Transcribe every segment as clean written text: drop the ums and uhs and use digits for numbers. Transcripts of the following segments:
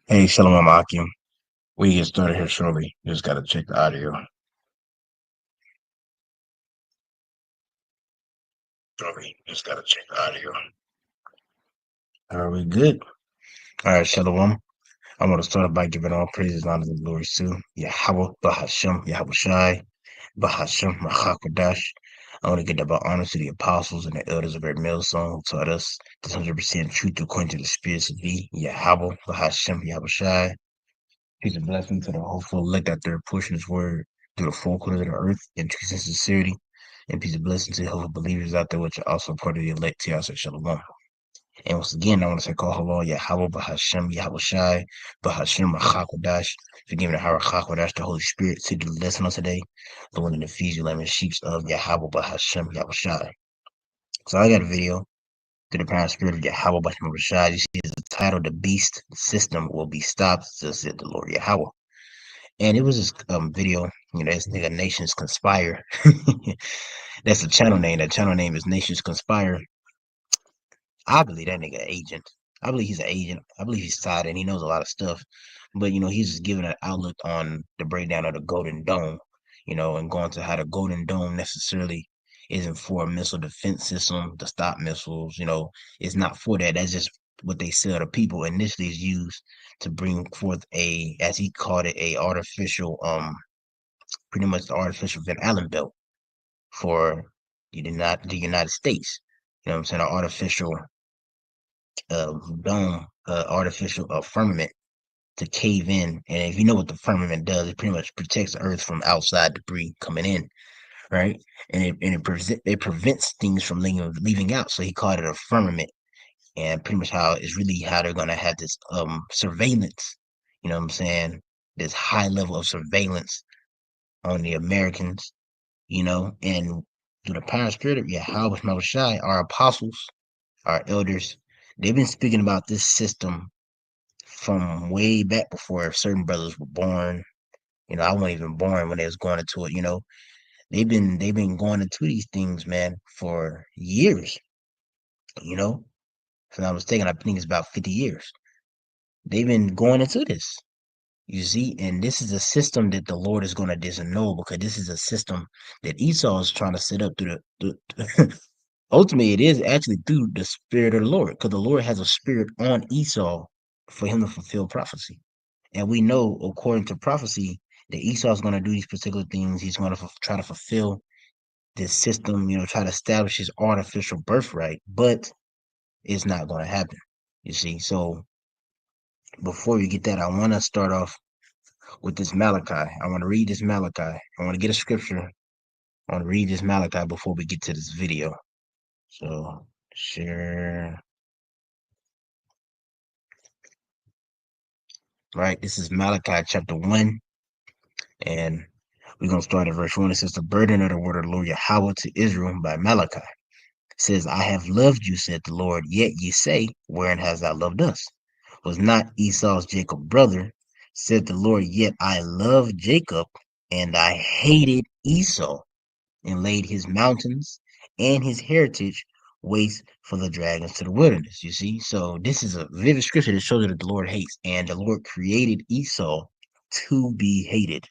Hey, Shalom Akim. We get started here shortly. Just gotta check the audio. Shortly. Just gotta check the audio. Are we good? All right, Shalom. I want to start by giving all praises, honor, and glory to Yahweh, Bahashem, Yahweh Shai, Bahashem, Machakwadash. I want to give about honor to the apostles and the elders of our millstone who taught us this 100% truth according to the spirits of thee, Yahweh, Bahashem, Yahweh Shai. Peace and blessing to the hopeful elect that their portion is word through the four corners of the earth in truth and sincerity. And peace and blessing to the hopeful believers out there, which are also part of the elect to Yahweh Shalom. And once again, I want to say, Call Halal, Yahweh, Bahashem, Yahweh Shai, Bahashem, Machakwadash, forgiving the Harachakwadash, the Holy Spirit, to do the lesson on today, the one in the feast, you lemon sheep of Yahweh, Bahashem, Yahweh Shai. So I got a video to the parent spirit of Yahweh, Bahashem, Yahweh Shai. You see, the title, The Beast System Will Be Stopped, said the Lord Yahweh. And it was this video, this nigga Nations Conspire. That's the channel name. That channel name is Nations Conspire. I believe that nigga agent. I believe he's an agent. I believe he's tied and he knows a lot of stuff. But he's just giving an outlook on the breakdown of the Golden Dome, and going to how the Golden Dome necessarily isn't for a missile defense system to stop missiles. It's not for that. That's just what they sell to people. Initially is used to bring forth a, as he called it, a artificial pretty much the artificial Van Allen belt for the United States. You know what I'm saying? An artificial dome, artificial firmament to cave in. And if you know what the firmament does, it pretty much protects the Earth from outside debris coming in, right? And it prevents things from leaving out. So he called it a firmament, and pretty much how it's really how they're gonna have this surveillance. You know what I'm saying? This high level of surveillance on the Americans, and through the power and spirit of Yahweh Shai, our apostles, our elders, they've been speaking about this system from way back before certain brothers were born. I wasn't even born when they was going into it. They've been going into these things, man, for years. You know, if I'm not mistaken, I think it's about 50 years. They've been going into this. You see, and this is a system that the Lord is going to disannul because this is a system that Esau is trying to set up through the ultimately, it is actually through the spirit of the Lord, because the Lord has a spirit on Esau for him to fulfill prophecy. And we know, according to prophecy, that Esau is going to do these particular things. He's going to try to fulfill this system, try to establish his artificial birthright, but it's not going to happen. You see, so before you get that, I want to start off with this Malachi. I want to read this Malachi. I want to get a scripture. I want to read this Malachi before we get to this video. So, share. Right, this is Malachi chapter 1, and we're going to start at verse 1. It says, The burden of the word of the Lord Yahweh to Israel by Malachi. It says, I have loved you, said the Lord, yet ye say, Wherein hast thou loved us? Was not Esau's Jacob brother? Said the Lord, yet I loved Jacob, and I hated Esau, and laid his mountains and his heritage waste for the dragons to the wilderness. You see, so this is a vivid scripture that shows that the Lord hates, and the Lord created Esau to be hated.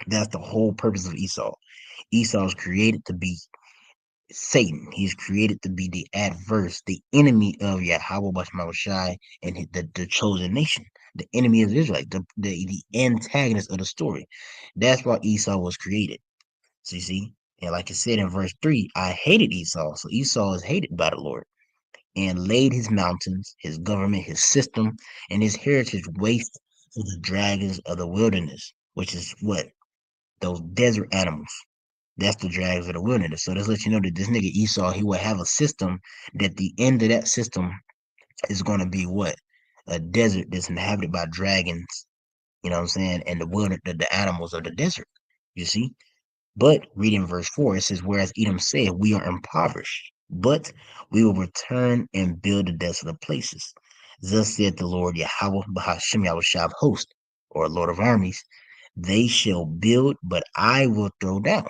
That's the whole purpose of Esau. Esau is created to be Satan. He's created to be the adverse, the enemy of Yahweh Shai and the chosen nation, the enemy of Israel, the antagonist of the story. That's why Esau was created. So you see, and like it said in verse 3, I hated Esau. So Esau is hated by the Lord and laid his mountains, his government, his system, and his heritage waste to the dragons of the wilderness, which is what? Those desert animals. That's the dragons of the wilderness. So let's let you know that this nigga Esau, he will have a system that the end of that system is going to be what? A desert that's inhabited by dragons, you know what I'm saying? And the wilderness, the animals of the desert, you see? But reading verse 4, it says, Whereas Edom said, We are impoverished, but we will return and build the desolate places. Thus said the Lord Yahweh Bahashem Yahushua of hosts, or Lord of armies, They shall build, but I will throw down.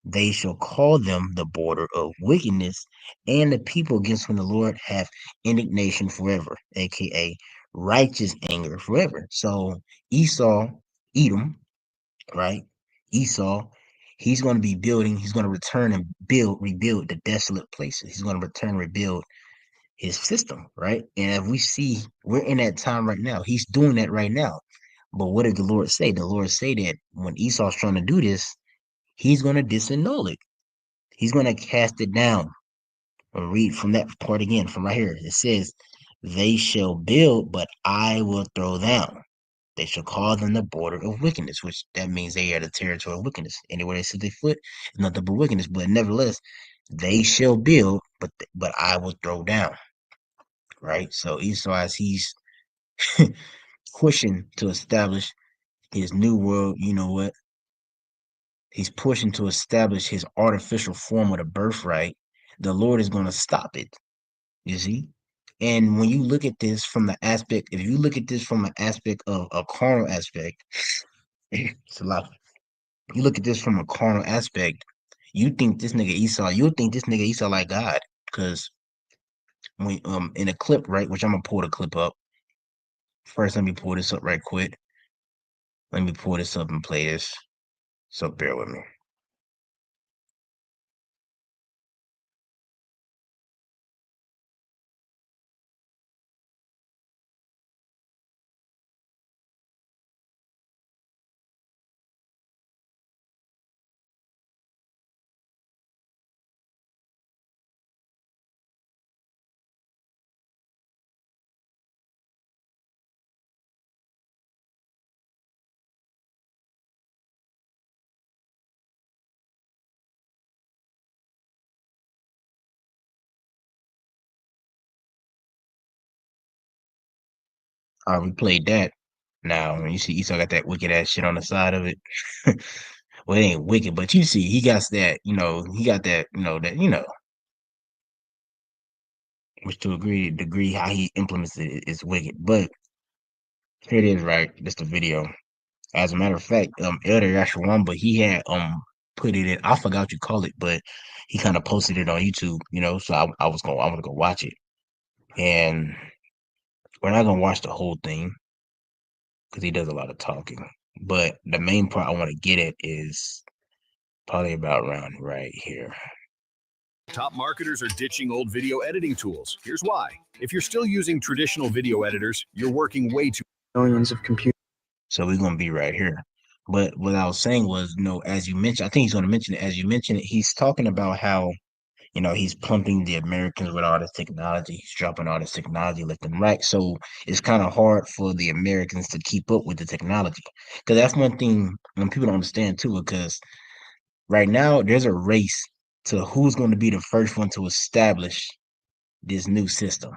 They shall call them the border of wickedness, and the people against whom the Lord hath indignation forever, aka righteous anger forever. So Esau, Edom, right? Esau, he's going to be building, he's going to return and rebuild the desolate places. He's going to return, rebuild his system, right? And if we see, we're in that time right now. He's doing that right now. But what did the Lord say? The Lord say that when Esau's trying to do this, he's going to disannul it. He's going to cast it down. I'll read from that part again, from right here. It says, they shall build, but I will throw down. They shall call them the border of wickedness, which that means they are the territory of wickedness. Anywhere they set their foot, nothing but wickedness. But nevertheless, they shall build, but I will throw down. Right. So Esau, as he's pushing to establish his new world, you know what? He's pushing to establish his artificial form of the birthright. The Lord is going to stop it. You see? And when you look at this from the aspect, if you look at this from an aspect of a carnal aspect, it's a lot. You look at this from a carnal aspect, you think this nigga Esau, you think this nigga Esau like God. Because when in a clip, right, which I'm gonna pull the clip up. First, let me pull this up right quick. Let me pull this up and play this. So bear with me. We played that. Now, when you see Esau got that wicked ass shit on the side of it, well, it ain't wicked, but you see, he got that, he got that, which to agree degree how he implements it is wicked. But here it is, right? That's the video. As a matter of fact, Elder Yashawam, but he had put it in. I forgot what you call it, but he kind of posted it on YouTube, So I want to go watch it, and we're not gonna watch the whole thing because he does a lot of talking. But the main part I want to get at is probably about around right here. Top marketers are ditching old video editing tools. Here's why. If you're still using traditional video editors, you're working way too millions of computers. So we're gonna be right here. But what I was saying was, as you mentioned, I think he's gonna mention it. As you mentioned it, he's talking about how he's pumping the Americans with all this technology. He's dropping all this technology left and right. So it's kind of hard for the Americans to keep up with the technology. Because that's one thing when people don't understand too. Because right now there's a race to who's going to be the first one to establish this new system.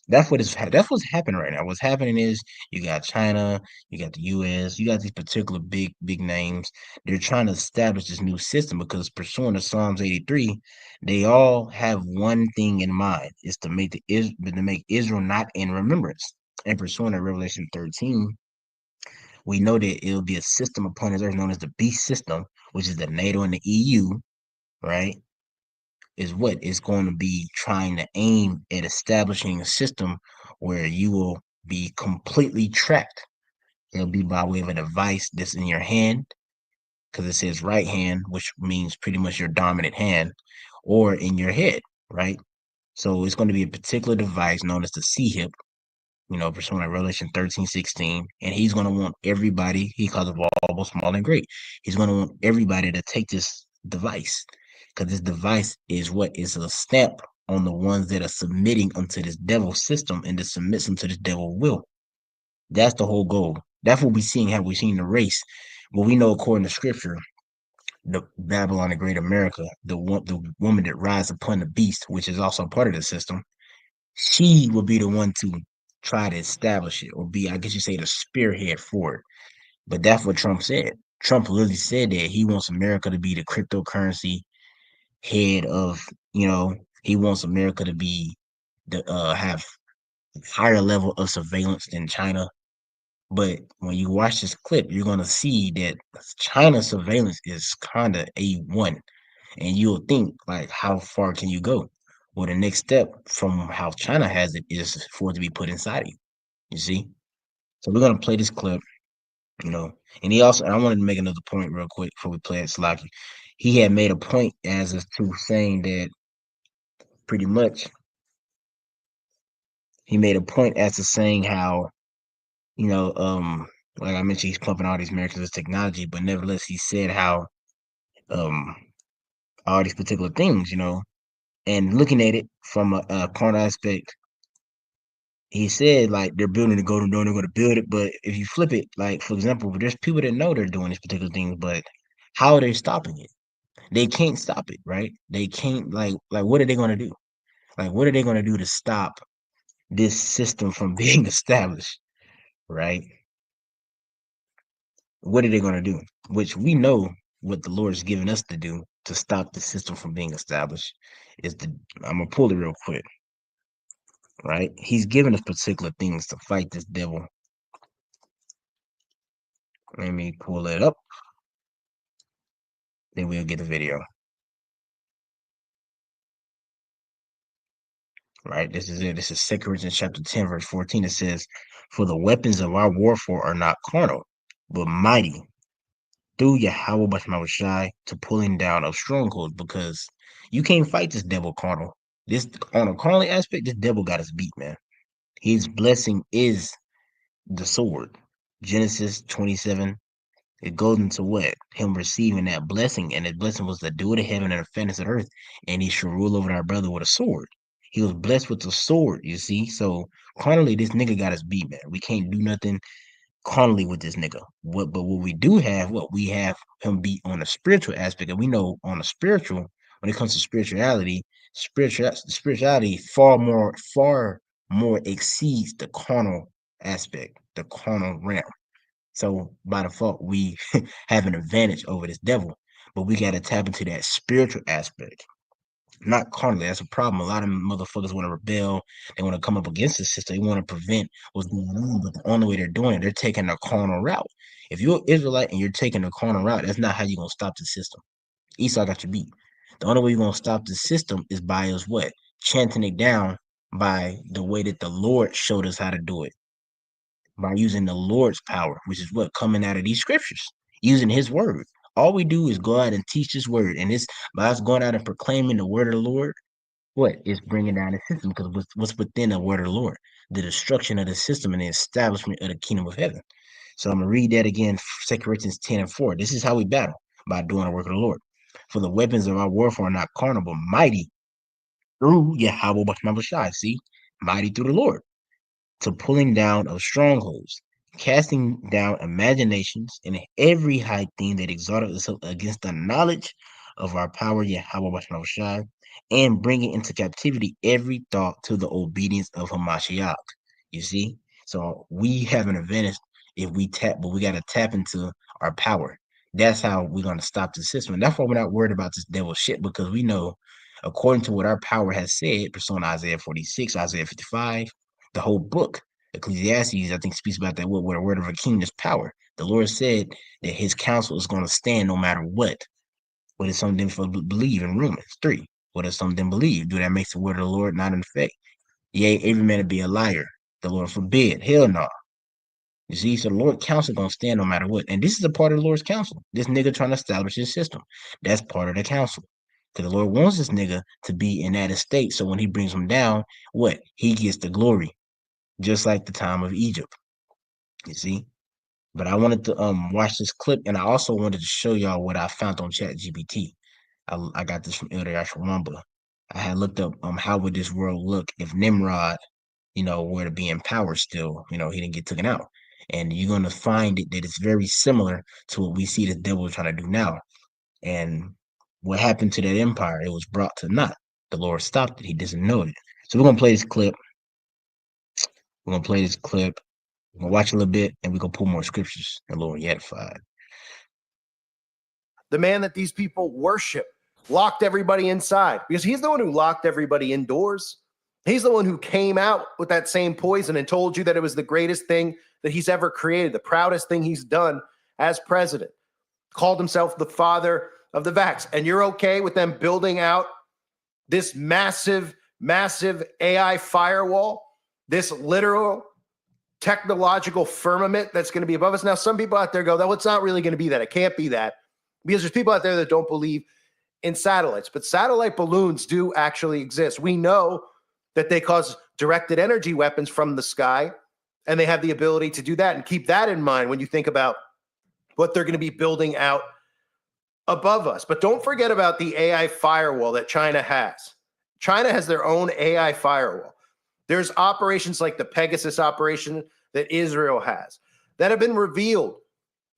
That's what's happening right now. What's happening is you got China, you got the US, you got these particular big names. They're trying to establish this new system because pursuant to Psalms 83, they all have one thing in mind: is to make Israel not in remembrance. And pursuant to Revelation 13, we know that it'll be a system upon this earth known as the beast system, which is the NATO and the EU, right? Is what is going to be trying to aim at establishing a system where you will be completely tracked. It'll be by way of a device that's in your hand, because it says right hand, which means pretty much your dominant hand, or in your head, right? So it's going to be a particular device known as the C hip, pursuant to Revelation 13:16. And he's going to want everybody, he calls it all, both small and great. He's going to want everybody to take this device, because this device is what is a stamp on the ones that are submitting unto this devil system and to submit them to this devil will. That's the whole goal. That's what we're seeing, how we're seeing the race. Well, we know according to scripture, the Babylon, the great America, the woman that rides upon the beast, which is also part of the system, she will be the one to try to establish it, or be, I guess you say, the spearhead for it. But that's what Trump said. Trump literally said that he wants America to be the cryptocurrency head of, he wants America to be the have higher level of surveillance than China. But when you watch this clip, you're gonna see that China's surveillance is kind of A1. And you'll think, like, how far can you go? Well, the next step from how China has it is for it to be put inside of you. You see? So we're gonna play this clip, you know. And he also, and I wanted to make another point real quick before we play it, Slocky. He had made a point as of to saying that pretty much he made a point as to saying how, you know, like I mentioned, he's pumping all these Americans with technology, but nevertheless, he said how um all these particular things, you know, and looking at it from a carnal aspect, he said like they're building the golden dome, they're going to build it, but if you flip it, like for example, there's people that know they're doing these particular things, but how are they stopping it? They can't stop it, right? They can't like what are they going to do? Like what are they going to do to stop this system from being established, right? What are they going to do? Which we know what the Lord has given us to do to stop the system from being established is the I'm gonna pull it real quick, right? He's given us particular things to fight this devil. Let me pull it up, then we'll get the video. Right? This is it. This is 2 Corinthians chapter 10, verse 14. It says, "For the weapons of our warfare are not carnal, but mighty through Yahweh Bashmawashai to pulling down of strongholds." Because you can't fight this devil carnal. This on a carnal aspect, this devil got us beat, man. His blessing is the sword. Genesis 27. It goes into what? Him receiving that blessing, and his blessing was the dew of heaven and the fatness of earth, and he should rule over our brother with a sword. He was blessed with the sword, you see. So carnally, this nigga got us beat, man. We can't do nothing carnally with this nigga. But what we do have, what we have him beat on the spiritual aspect, and we know on the spiritual, when it comes to spirituality far more exceeds the carnal aspect, the carnal realm. So by default, we have an advantage over this devil, but we got to tap into that spiritual aspect, not carnally. That's a problem. A lot of motherfuckers want to rebel. They want to come up against the system. They want to prevent what's going on, but the only way they're doing it, they're taking the carnal route. If you're an Israelite and you're taking the carnal route, that's not how you're gonna stop the system. Esau got you beat. The only way you're gonna stop the system is by us what? Chanting it down by the way that the Lord showed us how to do it, by using the Lord's power, which is what coming out of these scriptures, using His word. All we do is go out and teach His word, and this by us going out and proclaiming the word of the Lord, what is bringing down the system? Because what's within the word of the Lord, the destruction of the system and the establishment of the kingdom of heaven. So I'm gonna read that again, 2 Corinthians 10 and 4. This is how we battle by doing the work of the Lord. For the weapons of our warfare are not carnal, but mighty through Yahweh Shai. See, mighty through the Lord to pulling down of strongholds, casting down imaginations and every high thing that exalted itself against the knowledge of our power, Yahweh Shai, and bringing into captivity every thought to the obedience of Hamashiach. You see? So we have an advantage if we tap, but we got to tap into our power. That's how we're going to stop the system. And that's why we're not worried about this devil shit, because we know, according to what our power has said, Persona Isaiah 46, Isaiah 55, the whole book, Ecclesiastes, I think, speaks about that. What a word of a king is power. The Lord said that his counsel is going to stand no matter what. What is something for believe in Romans 3? What is something believe? Do that makes the word of the Lord not in effect? Yea, every man to be a liar. The Lord forbid. Hell no. You see, so the Lord counsel gonna stand no matter what. And this is a part of the Lord's counsel. This nigga trying to establish his system. That's part of the counsel. Because the Lord wants this nigga to be in that estate. So when he brings him down, what? He gets the glory. Just like the time of Egypt. You see? But I wanted to watch this clip, and I also wanted to show y'all what I found on Chat GPT. I got this from Elder Ashwamba. I had looked up how would this world look if Nimrod, were to be in power still, he didn't get taken out. And you're gonna find it that it's very similar to what we see the devil trying to do now. And what happened to that empire? It was brought to naught. The Lord stopped it. He doesn't know it. So we're gonna play this clip. We're gonna play this clip. We're gonna watch a little bit, and we're gonna pull more scriptures and Lord edified. The man that these people worship locked everybody inside because he's the one who locked everybody indoors. He's the one who came out with that same poison and told you that it was the greatest thing that he's ever created, the proudest thing he's done as president. Called himself the father of the vax. And you're okay with them building out this massive, massive AI firewall, this literal technological firmament that's going to be above us. Now, some people out there go, "No, it's not really going to be that. It can't be that," because there's people out there that don't believe in satellites. But satellite balloons do actually exist. We know that they cause directed energy weapons from the sky, and they have the ability to do that. And keep that in mind when you think about what they're going to be building out above us. But don't forget about the AI firewall that China has. China has their own AI firewall. There's operations like the Pegasus operation that Israel has that have been revealed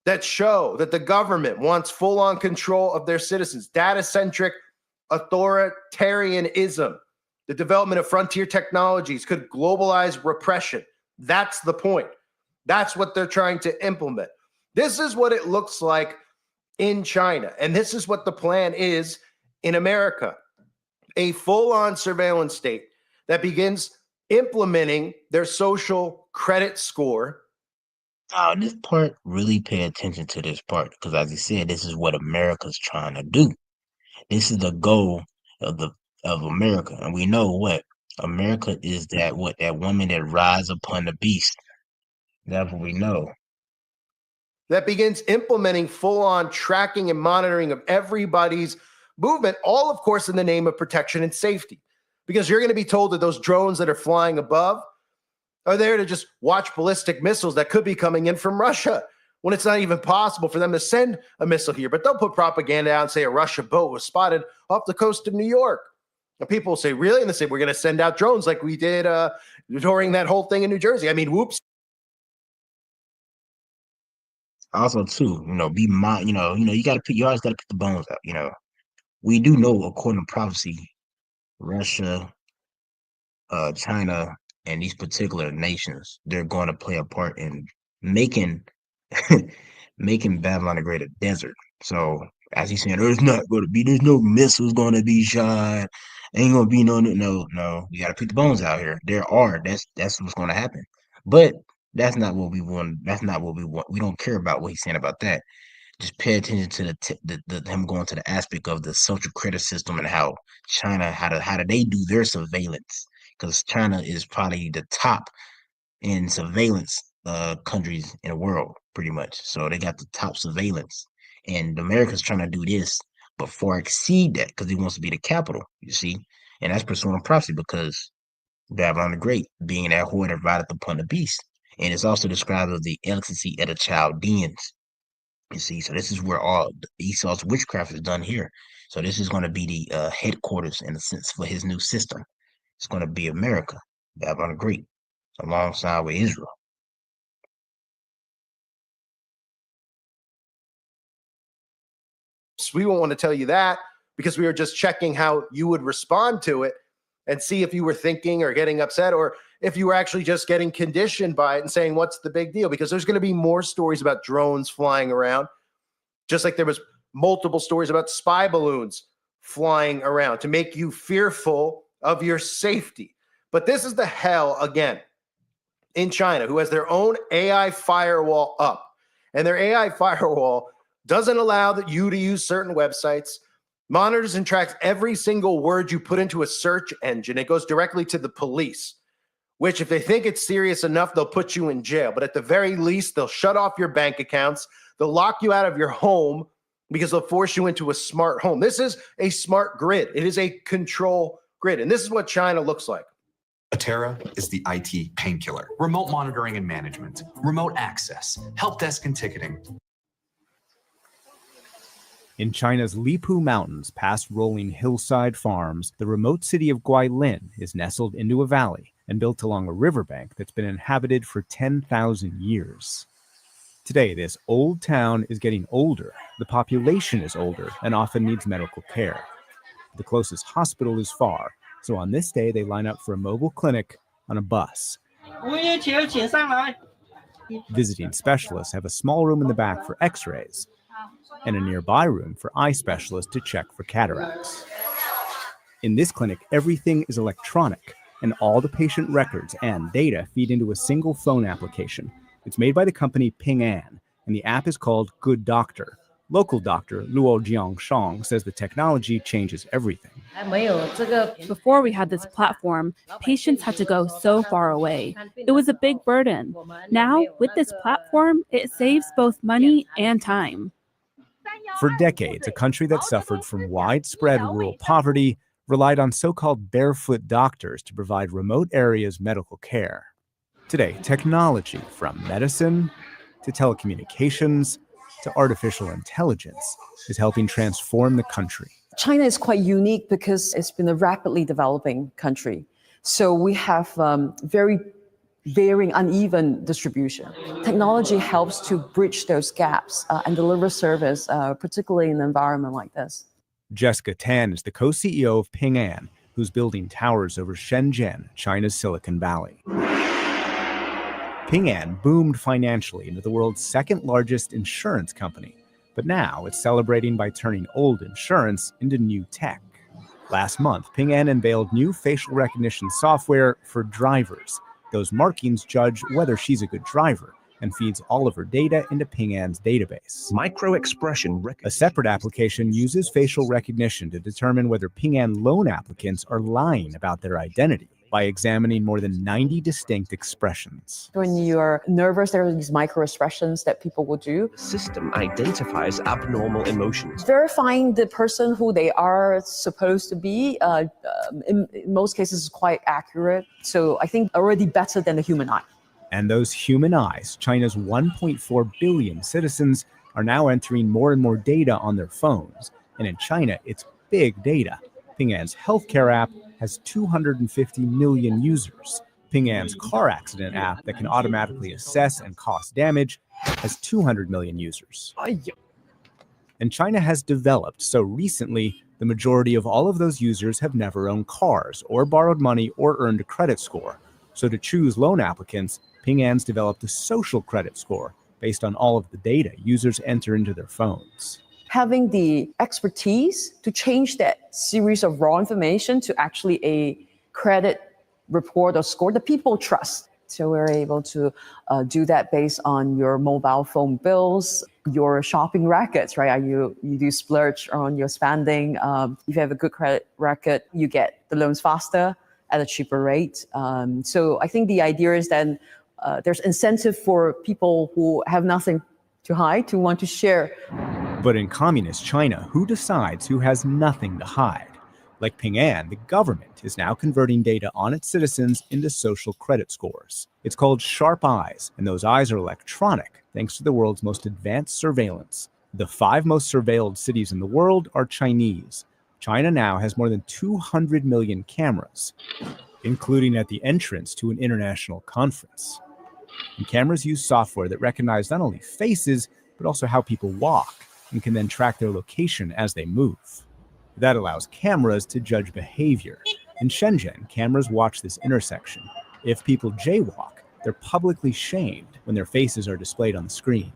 that show that the government wants full-on control of their citizens, data-centric authoritarianism. The development of frontier technologies could globalize repression. That's the point. That's what they're trying to implement. This is what it looks like in China, and this is what the plan is in America. A full-on surveillance state that begins implementing their social credit score. Oh, this part, really pay attention to this part because, as you said, this is what America's trying to do. This is the goal of America, and we know what America is. That woman that rides upon the beast. That's what we know. That begins implementing full-on tracking and monitoring of everybody's movement, all, of course, in the name of protection and safety. Because you're going to be told that those drones that are flying above are there to just watch ballistic missiles that could be coming in from Russia when it's not even possible for them to send a missile here. But they'll put propaganda out and say a Russian boat was spotted off the coast of New York. And people will say, really? And they say, we're going to send out drones like we did during that whole thing in New Jersey. I mean, whoops. Also, too, be mind. You always got to pick the bones out. We do know, according to prophecy, Russia, China, and these particular nations, they're going to play a part in making making Babylon the Great a desert. So, as he's saying, there's no missiles going to be shot. Ain't gonna be no. You got to pick the bones out here. That's what's going to happen. But that's not what we want. That's not what we want. We don't care about what he's saying about that. Just pay attention to the him going to the aspect of the social credit system and how China, how do they do their surveillance? Because China is probably the top in surveillance countries in the world, pretty much. So they got the top surveillance, and America's trying to do this, but far exceed that because he wants to be the capital. You see, and that's pursuing prophecy because Babylon the Great being that whore that rideth upon the beast, and it's also described as the excellency of the Chaldeans. You see, so this is where all Esau's witchcraft is done here. So this is going to be the headquarters, in a sense, for his new system. It's going to be America, Babylon the Great, alongside with Israel. We won't want to tell you that because we were just checking how you would respond to it and see if you were thinking or getting upset or if you were actually just getting conditioned by it and saying, what's the big deal? Because there's going to be more stories about drones flying around, just like there was multiple stories about spy balloons flying around to make you fearful of your safety. But this is the hell, again, in China, who has their own AI firewall up. And their AI firewall doesn't allow you to use certain websites, monitors and tracks every single word you put into a search engine. It goes directly to the police, which if they think it's serious enough, they'll put you in jail. But at the very least, they'll shut off your bank accounts. They'll lock you out of your home because they'll force you into a smart home. This is a smart grid. It is a control grid. And this is what China looks like. Atera is the IT painkiller. Remote monitoring and management, remote access, help desk and ticketing. In China's Lipu Mountains, past rolling hillside farms, the remote city of Guilin is nestled into a valley and built along a riverbank that's been inhabited for 10,000 years. Today, this old town is getting older. The population is older and often needs medical care. The closest hospital is far, so on this day, they line up for a mobile clinic on a bus. Visiting specialists have a small room in the back for x-rays and a nearby room for eye specialists to check for cataracts. In this clinic, everything is electronic, and all the patient records and data feed into a single phone application. It's made by the company Ping An, and the app is called Good Doctor. Local doctor Luo Jiangshang says the technology changes everything. Before we had this platform, patients had to go so far away. It was a big burden. Now, with this platform, it saves both money and time. For decades, a country that suffered from widespread rural poverty relied on so-called barefoot doctors to provide remote areas medical care. Today, technology, from medicine to telecommunications to artificial intelligence, is helping transform the country. China is quite unique because it's been a rapidly developing country. So we have very varying, uneven distribution. Technology helps to bridge those gaps and deliver service, particularly in an environment like this. Jessica Tan is the co-CEO of Ping An, who's building towers over Shenzhen, China's Silicon Valley. Ping An boomed financially into the world's second largest insurance company, but now it's celebrating by turning old insurance into new tech. Last month, Ping An unveiled new facial recognition software for drivers. Those markings judge whether she's a good driver and feeds all of her data into Ping An's database. Micro-expression recognition. A separate application uses facial recognition to determine whether Ping An loan applicants are lying about their identity by examining more than 90 distinct expressions. When you're nervous, there are these micro expressions that people will do. The system identifies abnormal emotions. Verifying the person who they are supposed to be, in most cases, is quite accurate. So I think already better than the human eye. And those human eyes, China's 1.4 billion citizens, are now entering more and more data on their phones. And in China, it's big data. Ping An's healthcare app has 250 million users. Ping An's car accident app that can automatically assess and cost damage has 200 million users. And China has developed so recently, the majority of all of those users have never owned cars or borrowed money or earned a credit score. So to choose loan applicants, Ping An's developed a social credit score based on all of the data users enter into their phones. Having the expertise to change that series of raw information to actually a credit report or score that people trust. So we're able to do that based on your mobile phone bills, your shopping records, right? You do splurge on your spending. If you have a good credit record, you get the loans faster at a cheaper rate. So I think the idea is that there's incentive for people who have nothing to hide to want to share. But in communist China, who decides who has nothing to hide? Like Ping An, the government is now converting data on its citizens into social credit scores. It's called Sharp Eyes, and those eyes are electronic thanks to the world's most advanced surveillance. The 5 most surveilled cities in the world are Chinese. China now has more than 200 million cameras, including at the entrance to an international conference. And cameras use software that recognize not only faces, but also how people walk, and can then track their location as they move. That allows cameras to judge behavior. In Shenzhen, cameras watch this intersection. If people jaywalk, they're publicly shamed when their faces are displayed on the screen.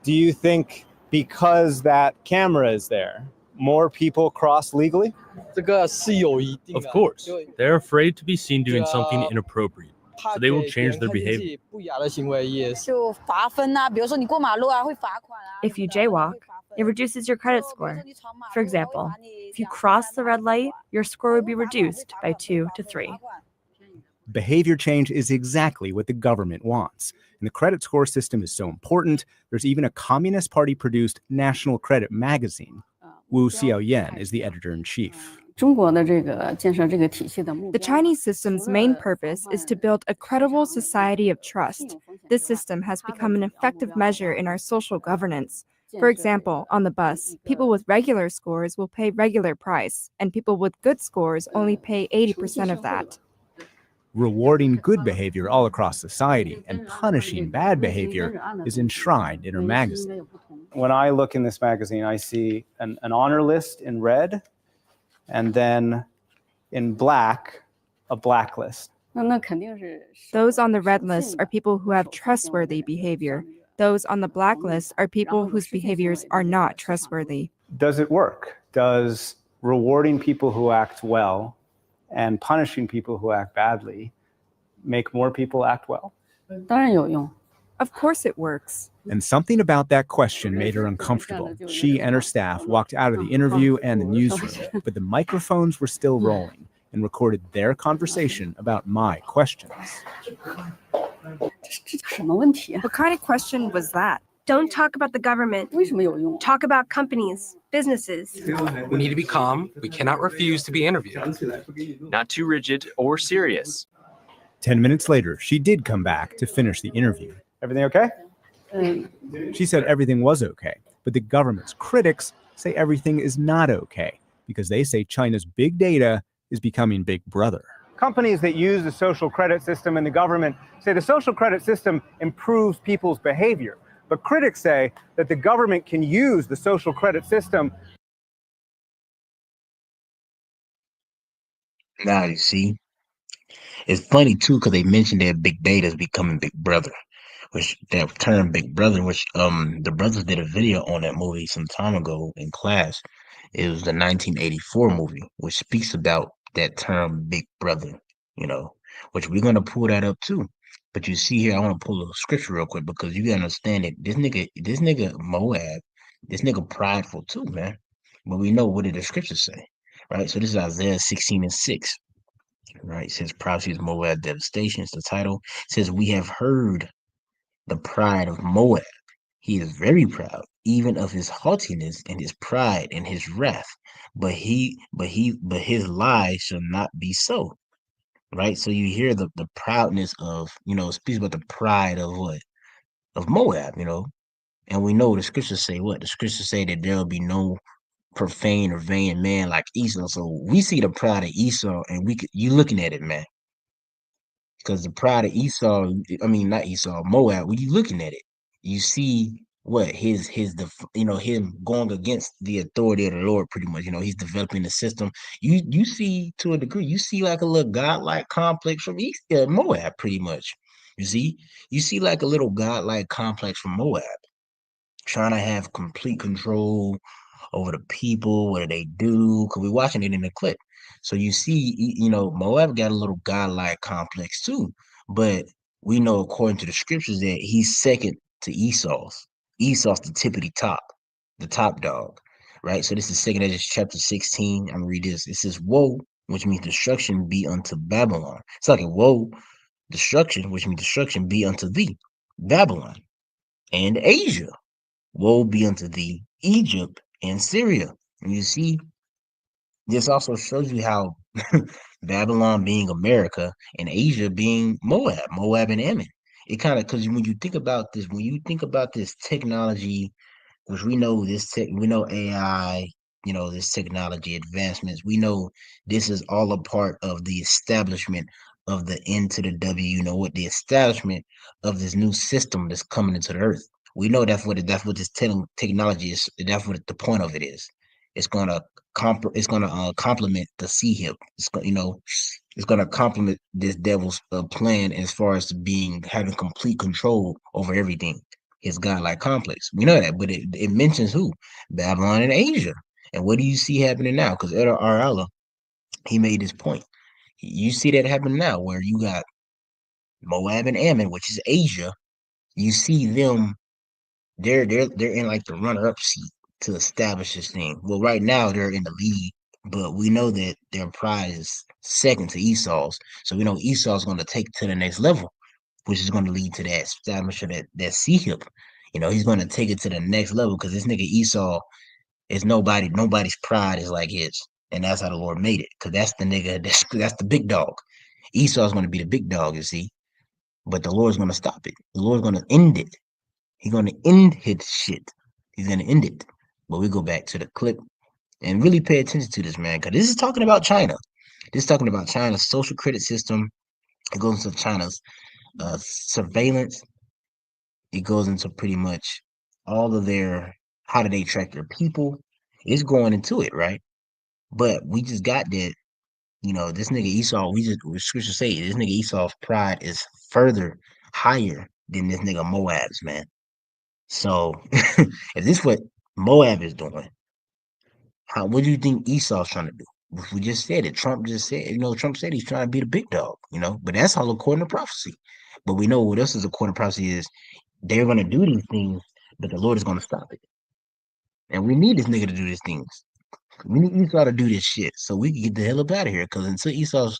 Do you think because that camera is there, more people cross legally? Of course. They're afraid to be seen doing something inappropriate, so they will change their behavior. If you jaywalk, it reduces your credit score. For example, if you cross the red light, your score would be reduced by 2 to 3. Behavior change is exactly what the government wants. And the credit score system is so important, there's even a Communist Party-produced national credit magazine. Wu Xiaoyan is the editor-in-chief. The Chinese system's main purpose is to build a credible society of trust. This system has become an effective measure in our social governance. For example, on the bus, people with regular scores will pay regular price, and people with good scores only pay 80% of that. Rewarding good behavior all across society and punishing bad behavior is enshrined in her magazine. When I look in this magazine, I see an honor list in red, and then in black, a blacklist. Those on the red list are people who have trustworthy behavior. Those on the blacklist are people whose behaviors are not trustworthy. Does it work? Does rewarding people who act well and punishing people who act badly make more people act well? Of course it works. And something about that question made her uncomfortable. She and her staff walked out of the interview and the newsroom, but the microphones were still rolling and recorded their conversation about my questions. What kind of question was that? Don't talk about the government. Talk about companies, businesses. We need to be calm. We cannot refuse to be interviewed. Not too rigid or serious. 10 minutes later, she did come back to finish the interview. Everything okay? She said everything was okay, but the government's critics say everything is not okay because they say China's big data is becoming Big Brother. Companies that use the social credit system and the government say the social credit system improves people's behavior. But critics say that the government can use the social credit system. Now you see, it's funny too because they mentioned that big data is becoming Big Brother, which that term Big Brother, which the brothers did a video on that movie some time ago in class. It was the 1984 movie, which speaks about that term Big Brother, which we're gonna pull that up too. But you see here, I want to pull a scripture real quick because you gotta understand it. This nigga Moab, this nigga prideful too, man. But we know what did the scriptures say, right? So this is Isaiah 16:6. Right, it says prophecy is Moab devastation. It's the title. It says we have heard the pride of Moab. He is very proud, even of his haughtiness and his pride and his wrath. But his lies shall not be so. Right. So you hear the proudness of, it speaks about the pride of what? Of Moab, And we know the scriptures say what? The scriptures say that there'll be no profane or vain man like Esau. So we see the pride of Esau, and you looking at it, man. Because the pride of Esau, I mean not Esau, Moab, when you looking at it, you see what him going against the authority of the Lord pretty much. He's developing the system. You see to a degree, you see like a little godlike complex from Moab pretty much. You see like a little godlike complex from Moab, trying to have complete control over the people, what do they do? Because we're watching it in the clip. So you see, Moab got a little godlike complex too. But we know, according to the scriptures, that he's second to Esau's. Esau's the tippity top, the top dog, right? So this is 2 Ezra chapter 16. I'm going to read this. It says, woe, which means destruction be unto Babylon. It's like a woe, destruction, which means destruction be unto thee, Babylon, and Asia. Woe be unto thee, Egypt and Syria. And you see, this also shows you how Babylon being America and Asia being Moab and Ammon. It kind of, because when you think about this technology, which we know we know AI, this technology advancements, we know this is all a part of the establishment of the N to the W, what the establishment of this new system that's coming into the earth. We know that's what this technology is. That's what the point of it is. It's gonna complement the sea hip. It's gonna complement this devil's plan as far as having complete control over everything. His godlike complex. We know that, but it mentions who? Babylon and Asia. And what do you see happening now? Because Edward R. Allah, he made this point. You see that happening now, where you got Moab and Ammon, which is Asia. You see them. They're in like the runner-up seat to establish this thing. Well, right now they're in the lead, but we know that their pride is second to Esau's. So we know Esau's going to take to the next level, which is going to lead to that establishment of that sea hip. He's going to take it to the next level because this nigga Esau is nobody's pride is like his. And that's how the Lord made it. Because that's the nigga, that's the big dog. Esau's going to be the big dog, you see. But the Lord's going to stop it. The Lord's going to end it. He's going to end his shit. He's going to end it. But we go back to the clip and really pay attention to this, man, because this is talking about China. This is talking about China's social credit system. It goes into China's surveillance. It goes into pretty much all of how do they track their people. It's going into it, right? But we just got that, this nigga Esau, scripture say this nigga Esau's pride is further higher than this nigga Moab's, man. So if this is what Moab is doing, what do you think Esau's trying to do? We just said it. Trump just said, Trump said he's trying to be the big dog, but that's all according to prophecy. But we know what else is according to prophecy is they're gonna do these things, but the Lord is gonna stop it. And we need this nigga to do these things. We need Esau to do this shit so we can get the hell up out of here. Because until Esau's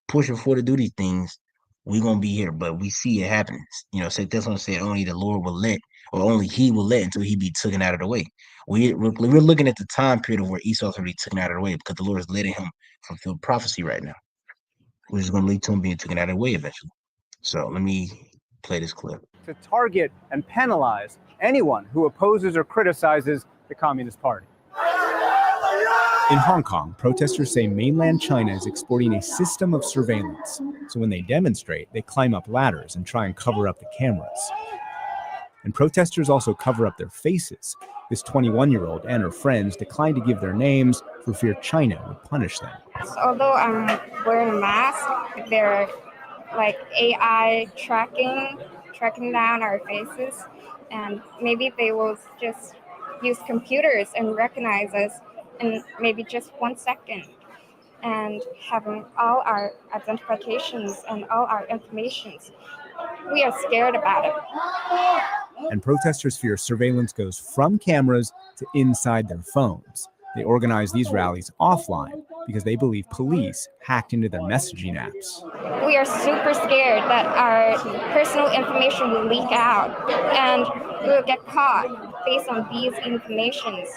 pushing for to do these things, we gonna be here. But we see it happening. You know, so that's what I said. Only the Lord will let, or only He will let until He be taken out of the way. We're looking at the time period of where Esau's already taken out of the way because the Lord is letting him fulfill prophecy right now, which is gonna lead to him being taken out of the way eventually. So let me play this clip. To target and penalize anyone who opposes or criticizes the Communist Party. In Hong Kong, protesters say mainland China is exporting a system of surveillance. So when they demonstrate, they climb up ladders and try and cover up the cameras. And protesters also cover up their faces. This 21-year-old and her friends declined to give their names for fear China would punish them. Although I'm wearing a mask, they're like AI tracking down our faces, and maybe they will just use computers and recognize us in maybe just 1 second, and having all our identifications and all our informations. We are scared about it. And protesters fear surveillance goes from cameras to inside their phones. They organize these rallies offline because they believe police hacked into their messaging apps. We are super scared that our personal information will leak out and we will get caught based on these informations.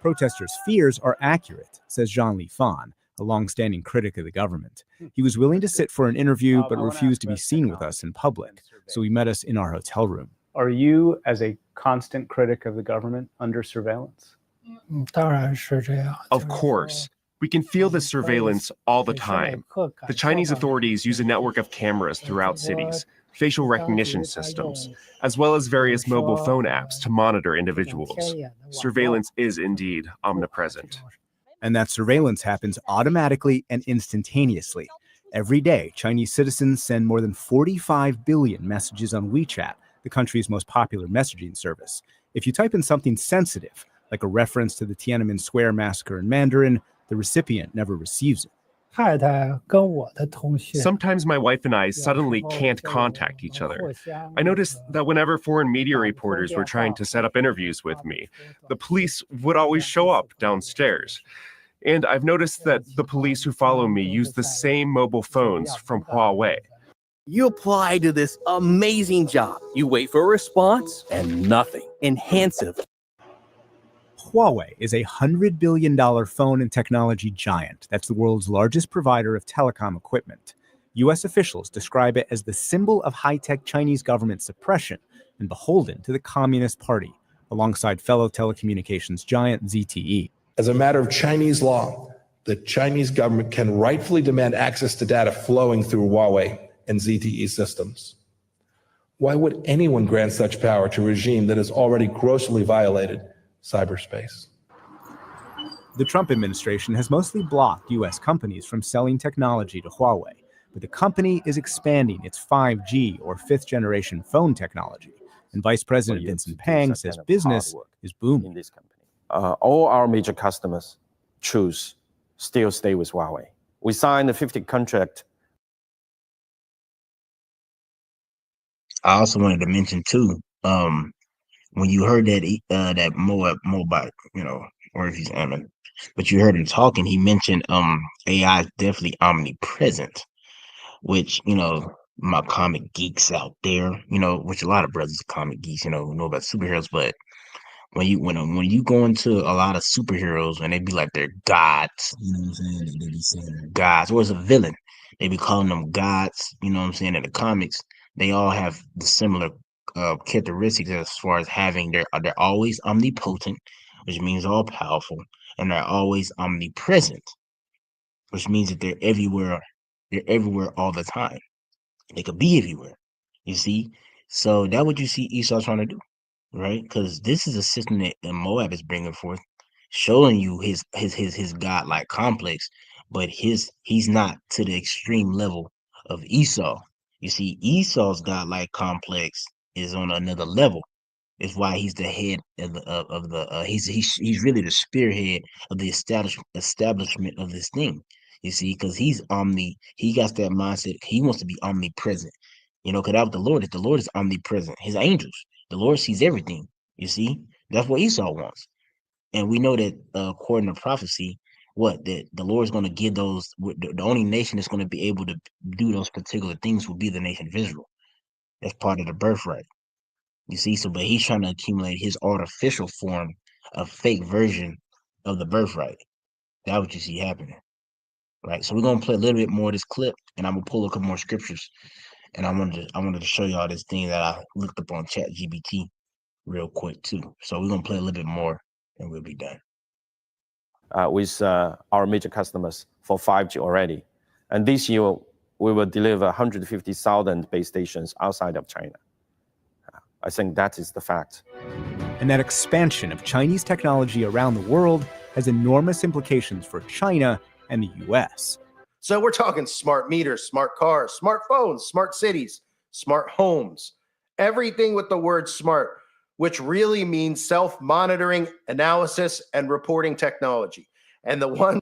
Protesters' fears are accurate, says Jean-Li Fan, a long-standing critic of the government. He was willing to sit for an interview but refused to be seen with us in public, so he met us in our hotel room. Are you, as a constant critic of the government, under surveillance? Of course. We can feel the surveillance all the time. The Chinese authorities use a network of cameras throughout cities, facial recognition systems, as well as various mobile phone apps to monitor individuals. Surveillance is indeed omnipresent. And that surveillance happens automatically and instantaneously. Every day, Chinese citizens send more than 45 billion messages on WeChat, the country's most popular messaging service. If you type in something sensitive, like a reference to the Tiananmen Square massacre in Mandarin, the recipient never receives it. Sometimes my wife and I suddenly can't contact each other. I noticed that whenever foreign media reporters were trying to set up interviews with me, the police would always show up downstairs. And I've noticed that the police who follow me use the same mobile phones from Huawei. You apply to this amazing job. You wait for a response and nothing. Enhansive. Huawei is a $100 billion phone and technology giant that's the world's largest provider of telecom equipment. U.S. officials describe it as the symbol of high-tech Chinese government suppression and beholden to the Communist Party, alongside fellow telecommunications giant ZTE. As a matter of Chinese law, the Chinese government can rightfully demand access to data flowing through Huawei and ZTE systems. Why would anyone grant such power to a regime that has already grossly violated cyberspace? The Trump administration has mostly blocked U.S. companies from selling technology to Huawei, but the company is expanding its 5G or fifth-generation phone technology. And Vice President Vincent Pang says business is booming. All our major customers still stay with Huawei. We signed a 50 contract. I also wanted to mention too, when you heard that that Moabite, you know, or if he's Ammon, but you heard him talking, he mentioned AI is definitely omnipresent, which, you know, my comic geeks out there, you know, which a lot of brothers are comic geeks, you know about superheroes, but when you go into a lot of superheroes and they be like they're gods, you know what I'm saying? They be saying they're gods, or as a villain, they be calling them gods, you know what I'm saying? In the comics, they all have the similar characteristics as far as having they're always omnipotent, which means all powerful, and they're always omnipresent, which means that they're everywhere. They're everywhere all the time. They could be everywhere. You see, so that's what you see Esau trying to do, right? Because this is a system that Moab is bringing forth, showing you his godlike complex, but he's not to the extreme level of Esau. You see, Esau's godlike complex is on another level. It's why he's the head of the he's really the spearhead of the establishment of this thing. You see, because he got that mindset. He wants to be omnipresent. You know, because that was the Lord. The Lord is omnipresent. His angels. The Lord sees everything. You see, that's what Esau wants. And we know that according to prophecy, what that the Lord is going to give those. The only nation that's going to be able to do those particular things will be the nation of Israel. That's part of the birthright. You see, so but he's trying to accumulate his artificial form, a fake version of the birthright. That's what you see happening, right? So we're gonna play a little bit more of this clip, and I'm gonna pull a couple more scriptures, and I wanted to show y'all this thing that I looked up on Chat GBT real quick too. So we're gonna play a little bit more, and we'll be done. With our major customers for 5G already, and this year we will deliver 150,000 base stations outside of China. I think that is the fact. And that expansion of Chinese technology around the world has enormous implications for China and the US. So we're talking smart meters, smart cars, smartphones, smart cities, smart homes, everything with the word smart, which really means self-monitoring, analysis, and reporting technology. And the one.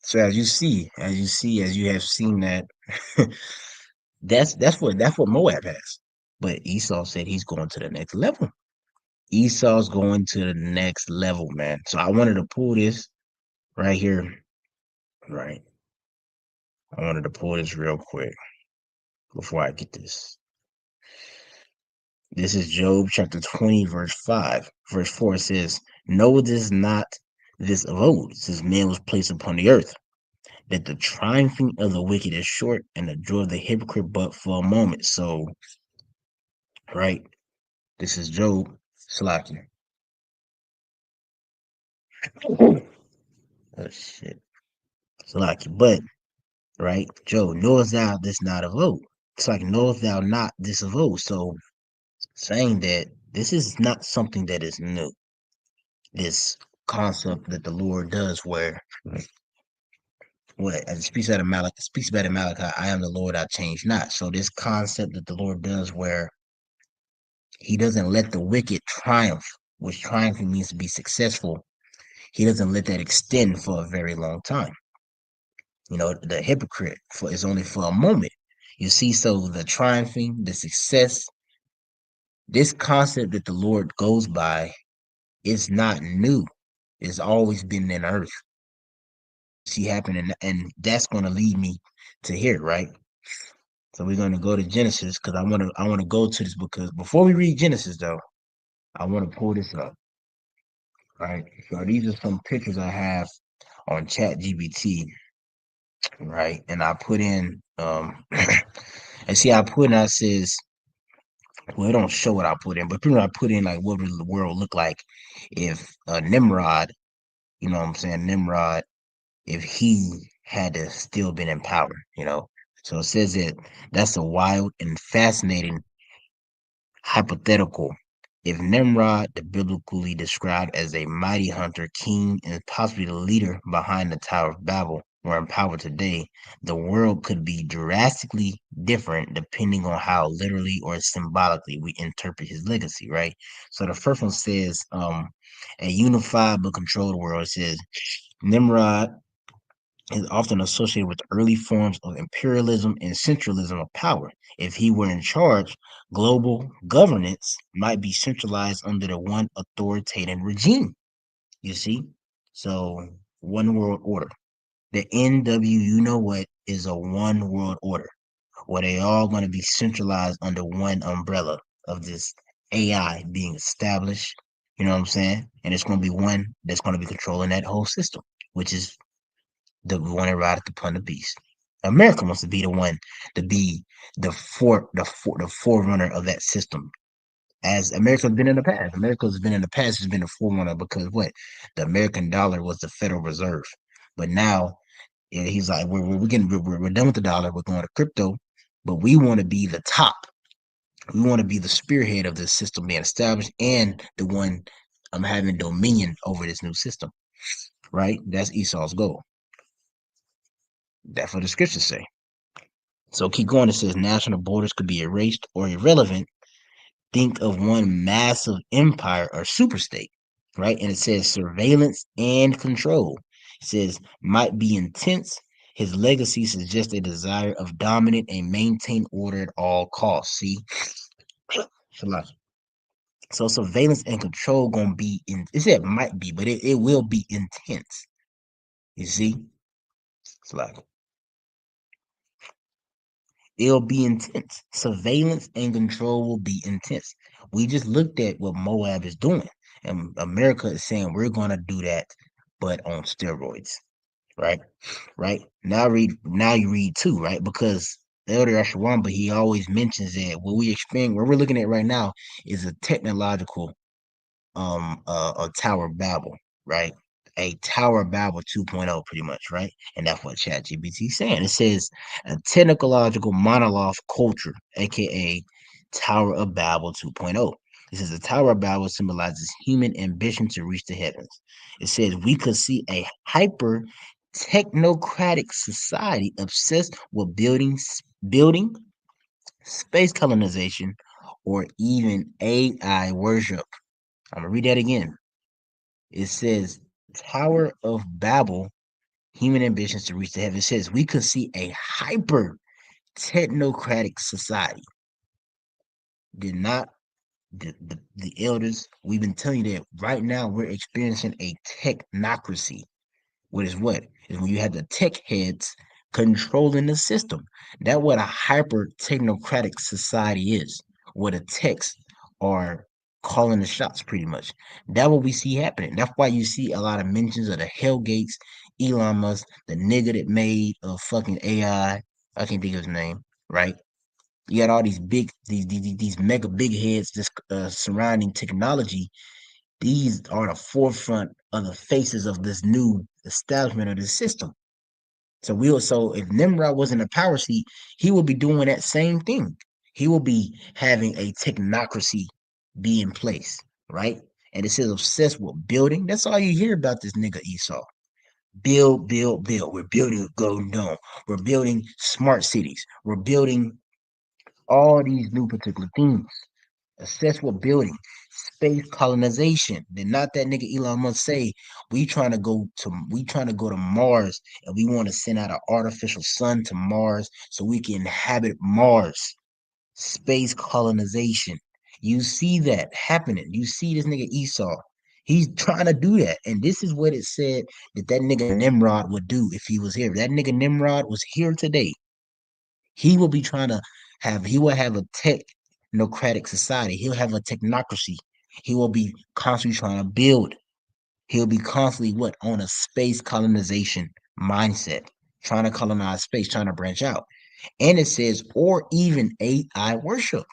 So as you have seen that, that's what Moab has. But Esau said he's going to the next level. Esau's going to the next level, man. So I wanted to pull this right here, right? I wanted to pull this real quick before I get this. This is Job chapter 20, verse 5. Verse 4 says, know this not this of old, since man was placed upon the earth, that the triumphing of the wicked is short, and the joy of the hypocrite but for a moment. So, right, this is Job Slaki. Oh shit. Slaki. But, right, Job, knowest thou this not of old? It's like, knowest thou not this of old? So, saying that this is not something that is new. This concept that the Lord does where what as it speaks about in Malachi, I am the Lord, I change not. So this concept that the Lord does where he doesn't let the wicked triumph, which triumphing means to be successful, he doesn't let that extend for a very long time. You know, the hypocrite is only for a moment. You see, so the triumphing, the success, this concept that the Lord goes by is not new. It's always been in earth. See happening, and that's going to lead me to here, right? So we're going to go to Genesis because I want to go to this because before we read Genesis though, I want to pull this up, right? So these are some pictures I have on Chat GBT, right? And I put in and see I put in I says well it don't show what I put in, but pretty much I put in like what would the world look like if Nimrod, you know what I'm saying, Nimrod, if he had to still been in power, you know. So it says that that's a wild and fascinating hypothetical. If Nimrod, the biblically described as a mighty hunter, king, and possibly the leader behind the Tower of Babel, were in power today, the world could be drastically different depending on how literally or symbolically we interpret his legacy, right? So the first one says, a unified but controlled world. It says Nimrod is often associated with early forms of imperialism and centralism of power. If he were in charge, global governance might be centralized under the one authoritarian regime. You see? So, one world order. The NW, you know what, is a one world order where they all going to be centralized under one umbrella of this AI being established. You know what I'm saying? And it's going to be one that's going to be controlling that whole system, which is the one that rideth upon the beast. America wants to be the one to be the forerunner of that system. As America's been in the past, has been a forerunner because what the American dollar was the Federal Reserve, but now he's like we're done with the dollar, we're going to crypto, but we want to be the top. We want to be the spearhead of this system being established and the one having dominion over this new system. Right? That's Esau's goal. That's what the scriptures say. So keep going. It says national borders could be erased or irrelevant. Think of one massive empire or superstate, right? And it says surveillance and control. It says might be intense His legacy suggests a desire of dominate and maintain order at all costs. See? So surveillance and control gonna be in it said might be, but it will be intense. You see? It's like it'll be intense. Surveillance and control will be intense. We just looked at what Moab is doing, and America is saying we're gonna do that, but on steroids, right? Right now you read too, right? Because Elder Ashwamba, he always mentions that what we're looking at right now is a technological a Tower of Babel, right? A Tower of Babel 2.0, pretty much, right? And that's what ChatGPT is saying. It says a technological monolith culture, aka Tower of Babel 2.0. It says the Tower of Babel symbolizes human ambition to reach the heavens. It says we could see a hyper technocratic society obsessed with building, space colonization, or even AI worship. I'm gonna read that again. It says Tower of Babel, human ambitions to reach the heavens. It says we could see a hyper technocratic society. Did not the elders, we've been telling you that right now we're experiencing a technocracy. What is what? Is when you have the tech heads controlling the system. That's what a hyper technocratic society is, where the techs are calling the shots pretty much. That's what we see happening. That's why you see a lot of mentions of the Hell Gates, Elon Musk, the nigga that made a fucking AI. I can't think of his name, right? You got all these these mega big heads just surrounding technology. These are the forefront of the faces of this new establishment of the system. So if Nimrod was in the power seat, he will be doing that same thing. He will be having a technocracy be in place, right? And it says obsessed with building. That's all you hear about this nigga Esau. Build, build, build. We're building a golden dome. We're building smart cities. We're building all these new particular things. Obsessed with building, space colonization. Did not that nigga Elon Musk say we trying to go to Mars and we want to send out an artificial sun to Mars so we can inhabit Mars. Space colonization. You see that happening. You see this nigga Esau. He's trying to do that. And this is what it said that nigga Nimrod would do if he was here. If that nigga Nimrod was here today, he will be trying to he will have a technocratic society. He'll have a technocracy. He will be constantly trying to build. He'll be constantly on a space colonization mindset, trying to colonize space, trying to branch out. And it says, or even AI worship.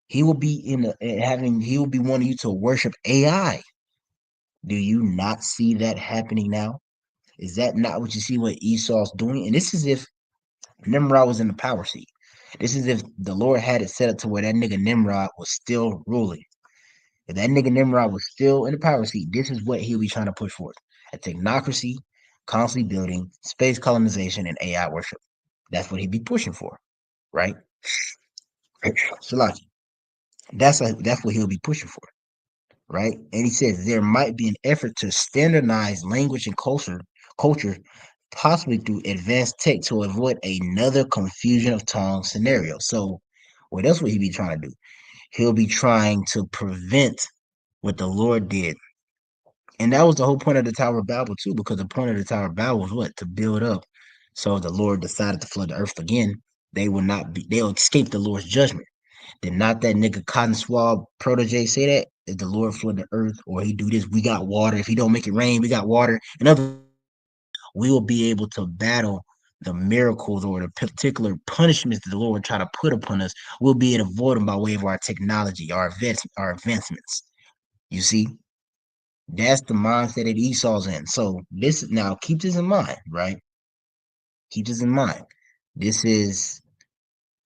He will be he will be wanting you to worship AI. Do you not see that happening now? Is that not what you see what Esau's doing? And this is if Nimrod was in the power seat. This is if the Lord had it set up to where that nigga Nimrod was still ruling. If that nigga Nimrod was still in the power seat, this is what he'll be trying to push forth. A technocracy, constantly building, space colonization, and AI worship. That's what he'd be pushing for, right? Salaki. That's what he'll be pushing for, right? And he says there might be an effort to standardize language and culture, possibly through advanced tech to avoid another confusion of tongue scenario. So, well, that's what he'll be trying to do. He'll be trying to prevent what the Lord did. And that was the whole point of the Tower of Babel, too, because the point of the Tower of Babel was what? To build up. So if the Lord decided to flood the earth again, they'll escape the Lord's judgment. Did not that nigga Cotton Swab protege say that? If the Lord flood the earth or he do this, we got water. If he don't make it rain, we got water. In other, we will be able to battle the miracles or the particular punishments that the Lord try to put upon us. We'll be able to avoid them by way of our technology, our advancements. You see, that's the mindset that Esau's in. So this now keep this in mind, right? Keep this in mind. This is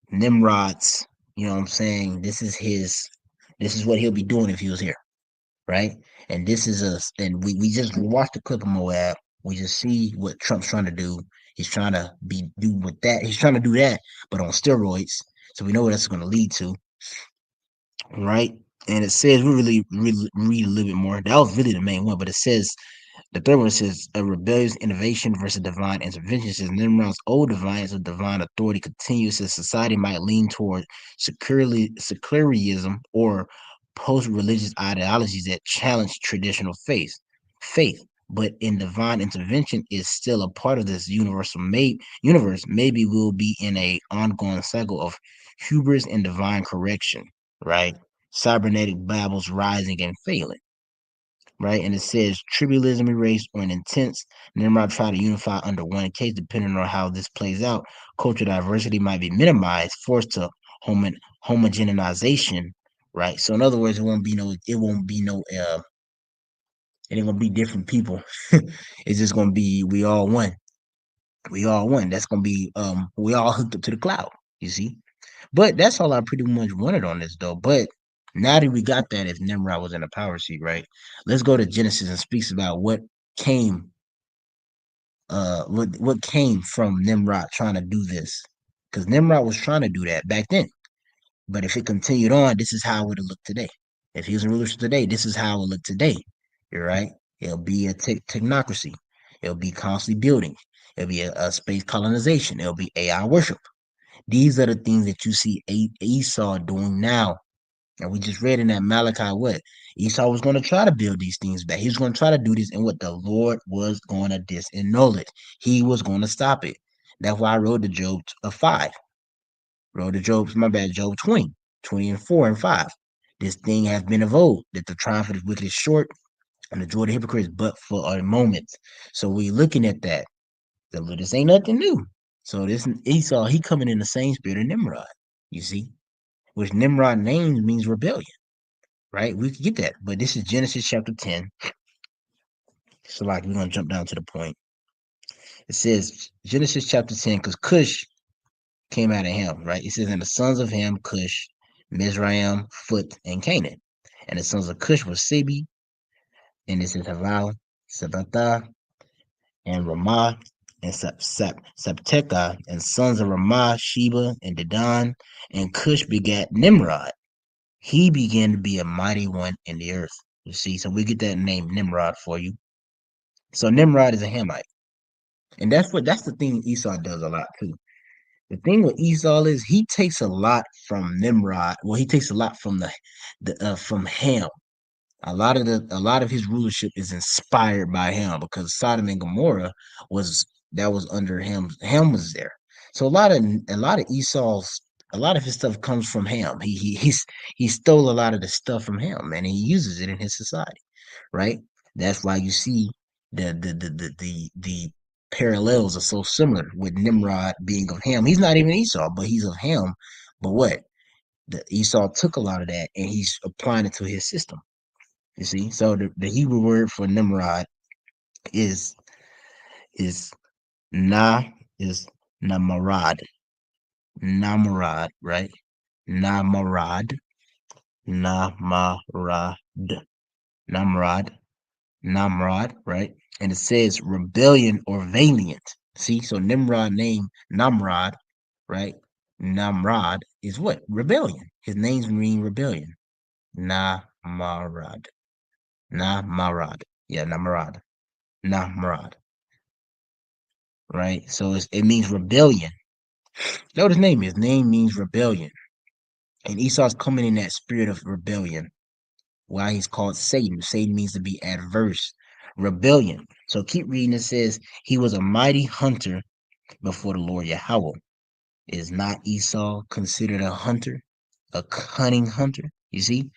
Nimrod's, you know what I'm saying? This is what he'll be doing if he was here, right? And this is and we just watched the clip of Moab. We just see what Trump's trying to do. He's trying to do with that. He's trying to do that, but on steroids. So we know what that's going to lead to, right? And it says we really read a little bit more. That was really the main one, but it says The third one says a rebellious innovation versus divine intervention. It says Nimrod's old defiance of divine authority continues as society might lean toward secularism or post-religious ideologies that challenge traditional faith. But in divine intervention is still a part of this universe. Maybe we'll be in a ongoing cycle of hubris and divine correction, right? Cybernetic babbles rising and failing, right? And it says tribalism erased or an intense. Nimrod tried to unify under one case. Depending on how this plays out, cultural diversity might be minimized, forced to homogenization, right? So in other words, it ain't gonna be different people. It's just gonna be we all one. We all one. That's gonna be we all hooked up to the cloud, you see. But that's all I pretty much wanted on this though. But now that we got that, if Nimrod was in a power seat, right? Let's go to Genesis and speaks about came what came from Nimrod trying to do this. Because Nimrod was trying to do that back then. But if it continued on, this is how it would have looked today. If he was in rulership today, this is how it would look today. You're right. It'll be a technocracy. It'll be constantly building. It'll be a space colonization. It'll be AI worship. These are the things that you see Esau doing now. And we just read in that Malachi what? Esau was going to try to build these things back. He was going to try to do this, and what the Lord was going to disannul it. He was going to stop it. That's why I wrote the Job 5. Wrote the Job 20 and 4 and 5. This thing has been of old, that the triumph of the wicked is short, and the joy of the hypocrites but for a moment. So we looking at that. This ain't nothing new. So this Esau, he coming in the same spirit of Nimrod, you see, which Nimrod name means rebellion, right? We could get that, but this is Genesis chapter 10. So like we're gonna jump down to the point. It says Genesis chapter 10, because Cush came out of Ham, right? It says, and the sons of Ham, Cush, Mizraim, Phut, and Canaan. And the sons of Cush were Sebi, and this is Haval, Sabatha, and Ramah, and Sabteka, and sons of Ramah, Sheba, and Dedan, and Cush begat Nimrod. He began to be a mighty one in the earth. You see, so we get that name Nimrod for you. So Nimrod is a Hamite. And that's the thing Esau does a lot too. The thing with Esau is he takes a lot from Nimrod. Well, he takes a lot from from Ham. A lot of his rulership is inspired by Ham, because Sodom and Gomorrah was under Ham. Ham was there. So a lot of Esau's a lot of his stuff comes from Ham. He stole a lot of the stuff from Ham, and he uses it in his society, right? That's why you see the parallels are so similar with Nimrod being of Ham. He's not even Esau, but he's of Ham. But what? Esau took a lot of that and he's applying it to his system. You see, so the Hebrew word for Nimrod is na is namarad, namarad, right? Namarad, namarad, namrad, namrad, right? And it says rebellion or valiant. See, so Nimrod name Namrad, right? Namrad is what? Rebellion. His names mean rebellion. Namarad. Namarad. Yeah, Namarad. Namrad. Right? So it means rebellion. That's what his name is. His name means rebellion. And Esau's coming in that spirit of rebellion. Why he's called Satan. Satan means to be adverse. Rebellion. So keep reading. It says he was a mighty hunter before the Lord Yahweh. Is not Esau considered a hunter? A cunning hunter? You see?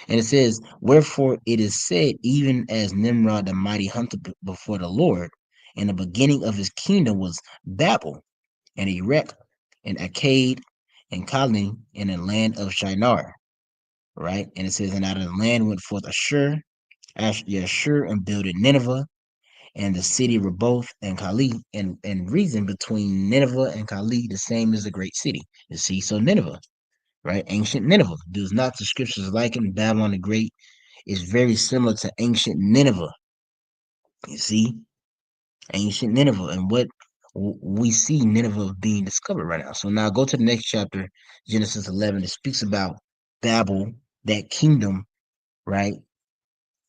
And it says, wherefore it is said, even as Nimrod, the mighty hunter before the Lord, and the beginning of his kingdom was Babel, and Erech, and Akkad, and Calneh, in the land of Shinar. Right? And it says, and out of the land went forth Ashur, and builded Nineveh, and the city Reboth and Kali, and reason between Nineveh and Kali, the same as a great city. You see, so Nineveh, right? Ancient Nineveh. Does not the scriptures liken Babylon the Great is very similar to ancient Nineveh. You see, ancient Nineveh, and what we see Nineveh being discovered right now. So now go to the next chapter, Genesis 11. It speaks about Babel, that kingdom, right?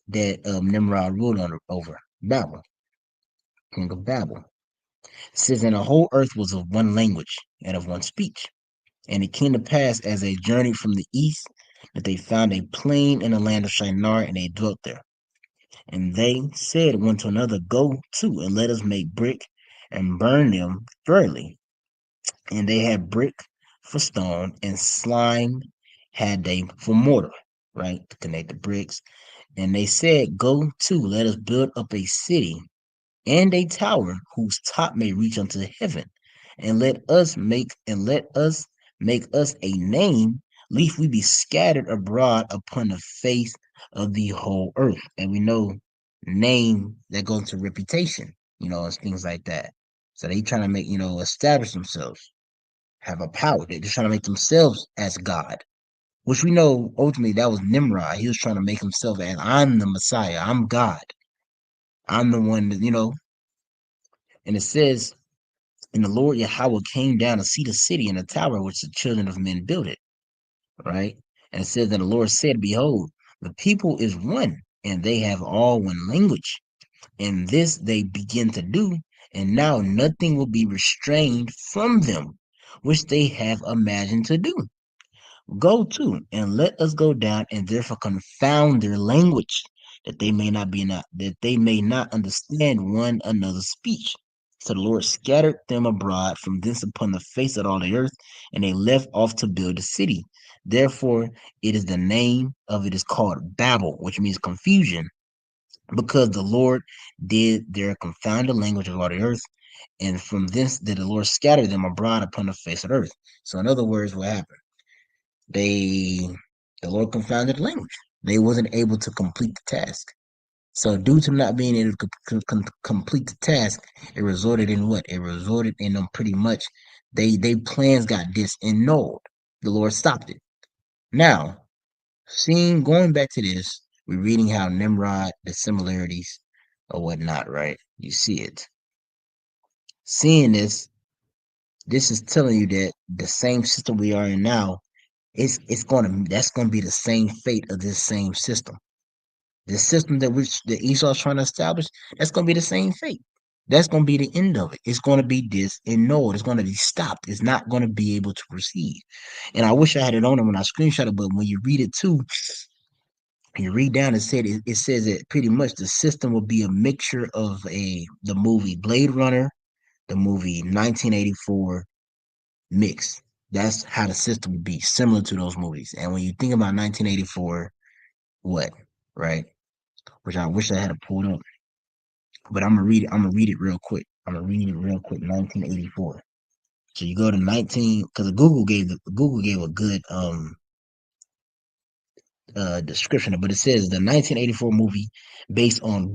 That Nimrod ruled over. Babel, king of Babel. It says, and the whole earth was of one language and of one speech. And it came to pass as they journeyed from the east that they found a plain in the land of Shinar, and they dwelt there. And they said one to another, go to, and let us make brick and burn them thoroughly. And they had brick for stone, and slime had they for mortar, right? To connect the bricks. And they said, go to, let us build up a city and a tower whose top may reach unto heaven, and let us make us a name, lest we be scattered abroad upon the face of the whole earth. And we know name that goes to reputation, and things like that. So they trying to make, establish themselves, have a power. They're just trying to make themselves as God. Which we know ultimately that was Nimrod. He was trying to make himself as I'm the Messiah, I'm God. I'm the one that. And it says, and the Lord Yahweh came down to see the city and the tower which the children of men builded, right? And it says that the Lord said, behold, the people is one, and they have all one language. And this they begin to do, and now nothing will be restrained from them, which they have imagined to do. Go to, and let us go down, and therefore confound their language, that they may not understand one another's speech. So the Lord scattered them abroad from thence upon the face of all the earth, and they left off to build a city. Therefore, the name of it is called Babel, which means confusion, because the Lord did there confound the language of all the earth, and from thence did the Lord scatter them abroad upon the face of the earth. So in other words, what happened? The Lord confounded the language. They wasn't able to complete the task. So due to not being able to complete the task, it resulted in what? It resulted in them pretty much they plans got disannulled. The Lord stopped it. Now, going back to this, we're reading how Nimrod, the similarities or whatnot, right? You see it. Seeing this is telling you that the same system we are in now, that's gonna be the same fate of this same system. The system that Esau's trying to establish, that's gonna be the same fate. That's gonna be the end of it. It's gonna be disannulled. It's gonna be stopped. It's not gonna be able to proceed. And I wish I had it on it when I screenshot it, but when you read it too, you read down, it says that pretty much the system will be a mixture of the movie Blade Runner, the movie 1984 mix. That's how the system would be, similar to those movies. And when you think about 1984, what, right? Which I wish I had it pulled up. But I'm gonna read it. I'm gonna read it real quick. 1984. So you go to 19 because Google gave a good description, but it says the 1984 movie based on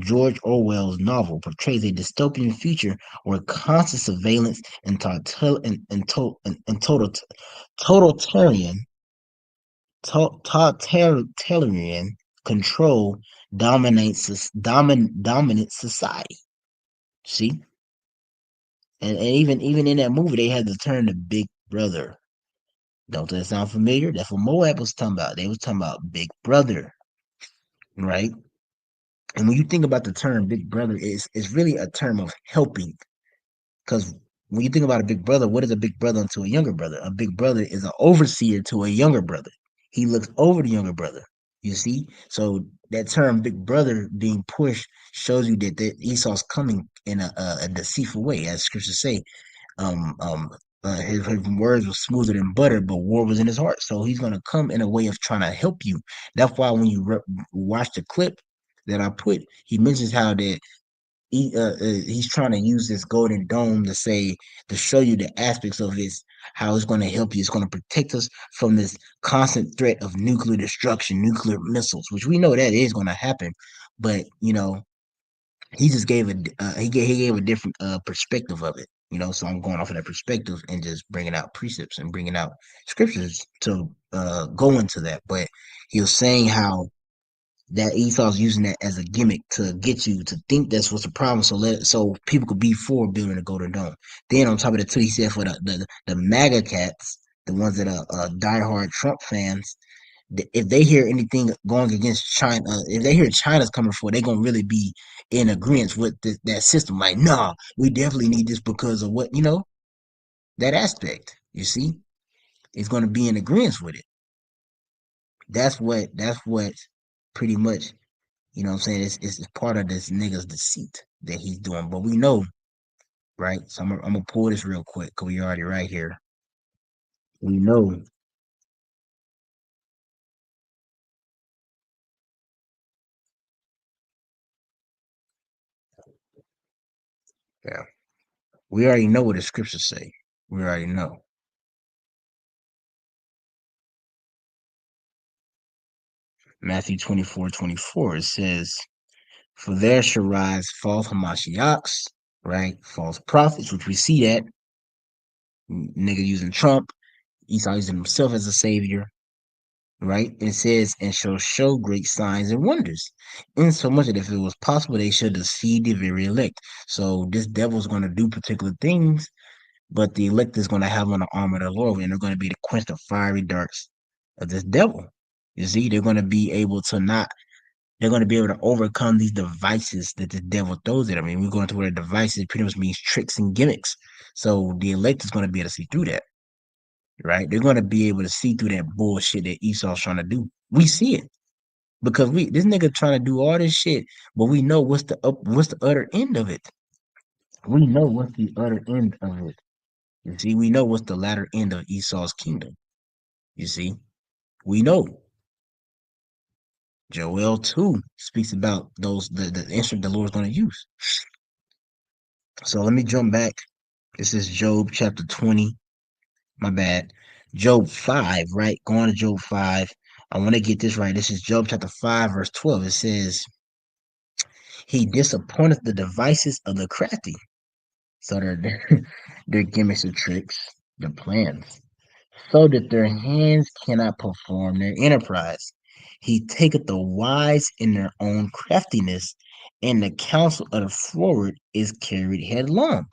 George Orwell's novel portrays a dystopian future where constant surveillance and totalitarian totalitarian control dominant society. See, and even in that movie, they had the term the Big Brother. Don't that sound familiar? That's what Moab was talking about. They was talking about Big Brother, right? And when you think about the term Big Brother, it's really a term of helping. Because when you think about a big brother, what is a big brother to a younger brother? A big brother is an overseer to a younger brother. He looks over the younger brother. You see? So that term big brother being pushed shows you that Esau's coming in a deceitful way, as scriptures say. Um, um, his words were smoother than butter, but war was in his heart. So he's going to come in a way of trying to help you. That's why when you watch the clip that I put, he mentions how that he's trying to use this golden dome to show you the aspects of this, how it's going to help you. It's going to protect us from this constant threat of nuclear destruction, nuclear missiles, which we know that is going to happen. But he just gave he gave a different perspective of it. So I'm going off of that perspective and just bringing out precepts and bringing out scriptures to go into that. But he was saying how that Esau's using that as a gimmick to get you to think that's what's the problem. So people could be for building a golden dome. Then on top of that too, he said for the MAGA cats, the ones that are diehard Trump fans, if they hear anything going against China, if they hear China's coming for, they're gonna really be in agreement with that system. Like, nah, we definitely need this because of what that aspect. You see, it's gonna be in agreement with it. That's what pretty much what I'm saying. It's part of this nigga's deceit that he's doing. But we know, right? So I'm gonna pull this real quick because we already right here. We know. Yeah. We already know what the scriptures say. We already know. Matthew 24:24, it says, for there shall rise false Hamashiachs, right? False prophets, which we see that. Nigga using Trump, Esau using himself as a savior, right? It says, and shall show great signs and wonders. In so much that if it was possible, they should deceive the very elect. So this devil's going to do particular things, but the elect is going to have on the armor of the Lord, and they're going to be to quench the fiery darts of this devil. You see, they're going to be able to not they're going to be able to overcome these devices that the devil throws at them. I mean, we're going to where devices pretty much means tricks and gimmicks. So the elect is going to be able to see through that, right? They're going to be able to see through that bullshit that Esau's trying to do. We see it because this nigga trying to do all this shit, but we know what's the other end of it. We know what's the other end of it. You see, we know what's the latter end of Esau's kingdom. You see, we know. Joel 2 speaks about the instrument the Lord's going to use. So let me jump back. This is Job chapter 20. My bad. Job 5, right? Going to Job 5. I want to get this right. This is Job chapter 5, verse 12. It says, he disappointeth the devices of the crafty. So their gimmicks and tricks, their plans, so that their hands cannot perform their enterprise. He taketh the wise in their own craftiness, and the counsel of the froward is carried headlong.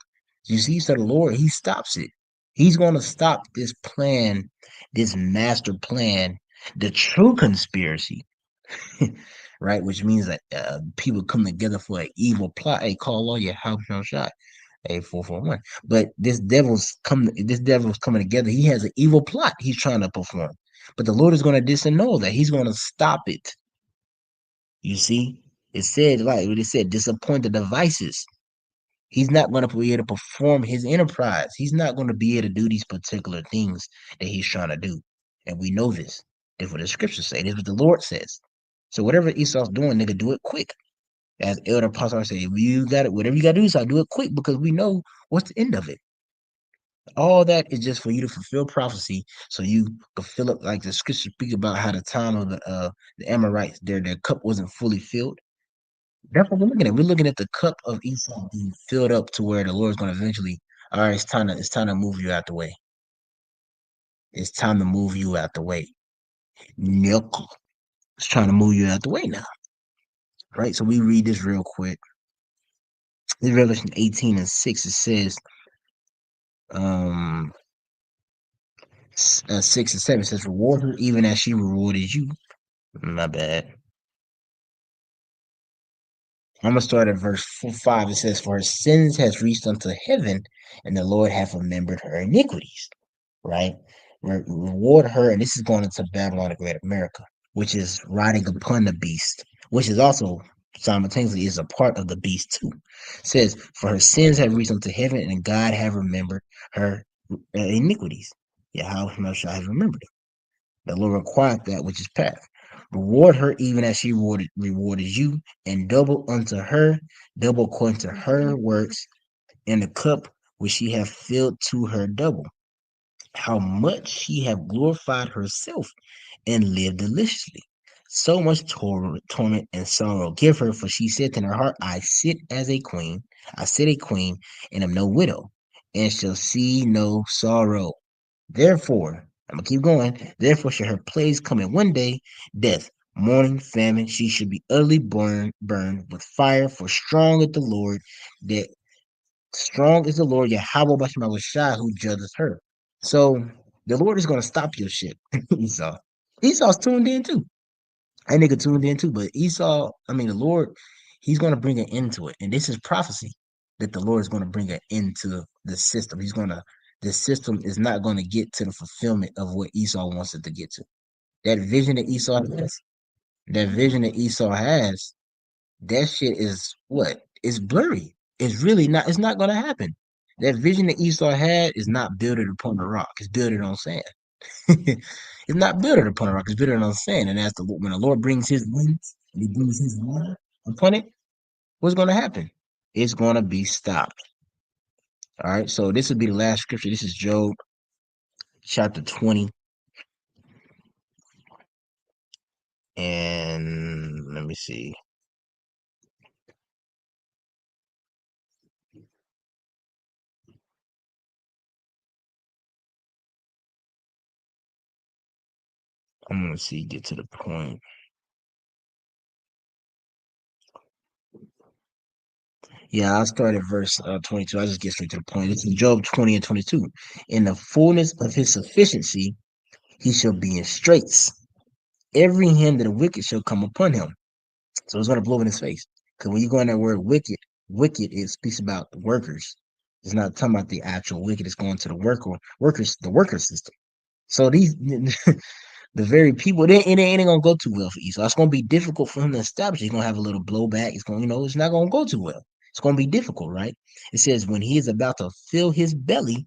You see, so the Lord, he stops it. He's going to stop this plan, this master plan, the true conspiracy, right? Which means that people come together for an evil plot. Hey, call all your house no shot. Hey, 441. But this devil's coming together. He has an evil plot he's trying to perform. But the Lord is going to disannul that. He's going to stop it. You see? It said, like what it said, disappoint the devices. He's not going to be able to perform his enterprise. He's not going to be able to do these particular things that he's trying to do. And we know this. That's what the scriptures say. This is what the Lord says. So whatever Esau's doing, nigga, do it quick. As Elder Apostle say, you got it, whatever you got to do, so do it quick because we know what's the end of it. All that is just for you to fulfill prophecy, so you can fill up, like the scripture speak about how the time of the Amorites, their cup wasn't fully filled. That's what we're looking at. We're looking at the cup of Esau being filled up to where the Lord's going to eventually. All right, it's time to move you out the way. It's time to move you out the way. Nope. It's trying to move you out the way now. Right? So we read this real quick. This Revelation 18:6, it says, 6 and 7 says, reward her even as she rewarded you. My bad. I'm gonna start at verse 5. It says, for her sins has reached unto heaven, and the Lord hath remembered her iniquities. Right? Reward her, and this is going into Babylon the Great America, which is riding upon the beast, which is also simultaneously is a part of the beast too. It says, for her sins have reached unto heaven, and God have remembered her iniquities. Yahweh shall have remembered it. The Lord required that which is past. Reward her even as she rewarded you, and double unto her, double according to her works, in the cup which she hath filled to her double. How much she have glorified herself and lived deliciously. So much torment and sorrow give her, for she said in her heart, I sit a queen, and am no widow, and shall see no sorrow. Therefore, I'm gonna keep going. Therefore, shall her plagues come in one day, death, mourning, famine. She should be utterly burned with fire. For strong is the Lord Yahweh Bashim Shai who judges her. So the Lord is gonna stop your shit, Esau. Esau's tuned in too. That nigga tuned in too. But Esau, I mean, the Lord, he's going to bring an end to it. And this is prophecy that the Lord is going to bring an end to the system. The system is not going to get to the fulfillment of what Esau wants it to get to. That vision that Esau has, that shit is what? It's blurry. It's really not, it's not going to happen. That vision that Esau had is not built upon the rock. It's built on sand. It's not built upon a rock. It's built on sand. And when the Lord brings his winds and he brings his water upon it, what's going to happen? It's going to be stopped. All right. So this will be the last scripture. This is Job chapter 20. And let me see. I'm going to see, get to the point. Yeah, I'll start at verse 22. I'll just get straight to the point. It's in Job 20 and 22. In the fullness of his sufficiency, he shall be in straits. Every hand of the wicked shall come upon him. So it's going to blow in his face. Because when you go in that word wicked, it speaks about the workers. It's not talking about the actual wicked. It's going to the worker system. So these, the very people, it ain't going to go too well for Esau. It's going to be difficult for him to establish. He's going to have a little blowback. It's going, it's not going to go too well. It's going to be difficult, right? It says, when he is about to fill his belly,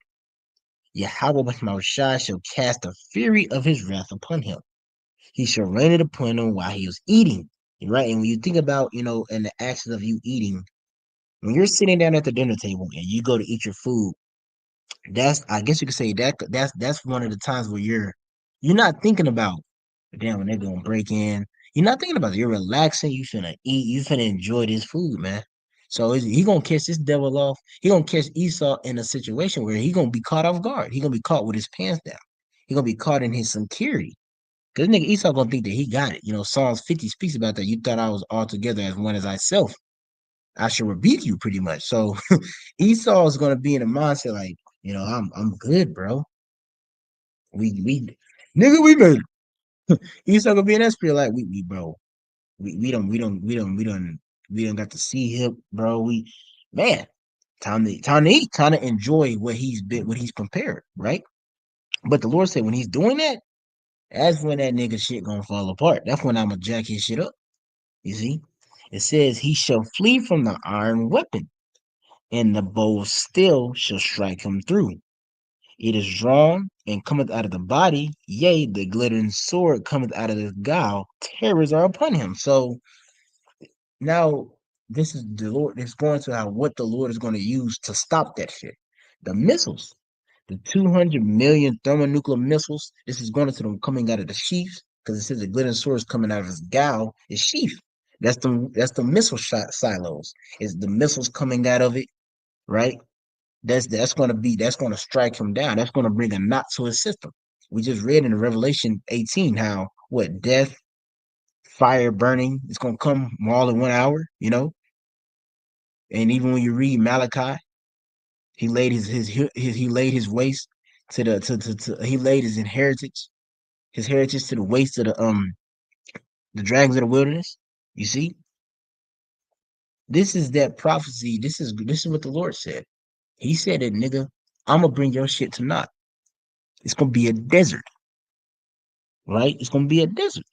Yahweh shall cast the fury of his wrath upon him. He shall rain it upon him while he was eating. Right. And when you think about, and the actions of you eating, when you're sitting down at the dinner table and you go to eat your food, I guess you could say that's one of the times where you're not thinking about, damn, when they're gonna break in. You're not thinking about it. You're relaxing. You finna eat. You finna enjoy this food, man. So he gonna catch this devil off. He gonna catch Esau in a situation where he gonna be caught off guard. He gonna be caught with his pants down. He gonna be caught in his security. Because nigga Esau gonna think that he got it. Psalms 50 speaks about that. You thought I was altogether as one as thyself. I should rebuke you pretty much. So Esau is gonna be in a mindset like, I'm good, bro. We nigga, we made it. Esau gonna be in that spirit like we bro. We don't got to see him, bro. Man, time to eat, time to enjoy what he's prepared, right? But the Lord said when he's doing that, that's when that nigga shit gonna fall apart. That's when I'ma jack his shit up. You see? It says he shall flee from the iron weapon, and the bow still shall strike him through. It is drawn and cometh out of the body, yea, the glittering sword cometh out of the gall, terrors are upon him. So now this is the Lord, it's going to how what the Lord is going to use to stop that shit. The missiles. The 200 million thermonuclear missiles. This is going to them coming out of the sheaths because it says the glittering sword is coming out of his gal, his sheath. That's the missile shot silos. Is the missiles coming out of it, right? That's going to strike him down. That's going to bring a knot to his system. We just read in Revelation 18 how what death, fire, burning, it's going to come all in 1 hour. And even when you read Malachi, he laid he laid his waste to the to he laid his heritage to the waste of the dragons of the wilderness. You see, this is that prophecy. This is what the Lord said. He said that nigga, I'm gonna bring your shit to naught. It's gonna be a desert, right? It's gonna be a desert.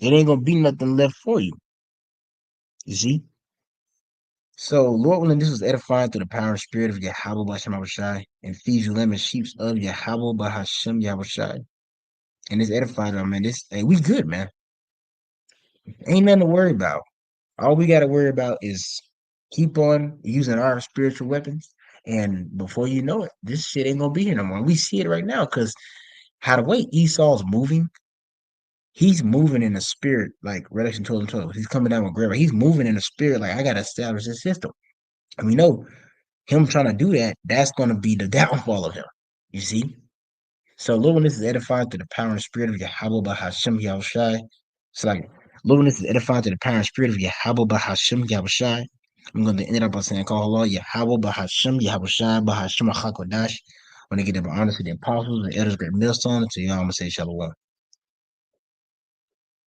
It ain't gonna be nothing left for you. You see. So, Lord willing, this was edifying through the power and spirit of Yahweh B'Hashem Yahushai and feeds you lemon sheep of Yahweh B'Hashem Yahushai. And it's edifying, man. Hey, we good, man. Ain't nothing to worry about. All we got to worry about is keep on using our spiritual weapons. And before you know it, this shit ain't going to be here no more. We see it right now because how the way Esau's moving, he's moving in the spirit, like Revelation 12 and 12. He's coming down with gravel. He's moving in the spirit, like, I got to establish this system. And we know him trying to do that, that's going to be the downfall of him. You see? So, Lord, this is edifying to the power and spirit of Yahweh B'Hashem Yahushai. It's like, Lord, this is edifying to the power and spirit of Yahweh B'Hashem Yahushai. I'm going to end it up by saying, call Allah Yahweh B'Hashem Yahushai B'Hashem HaKodash. When they get them honest to the apostles, the elders, great millstone, to y'all, I'm going to say shalom.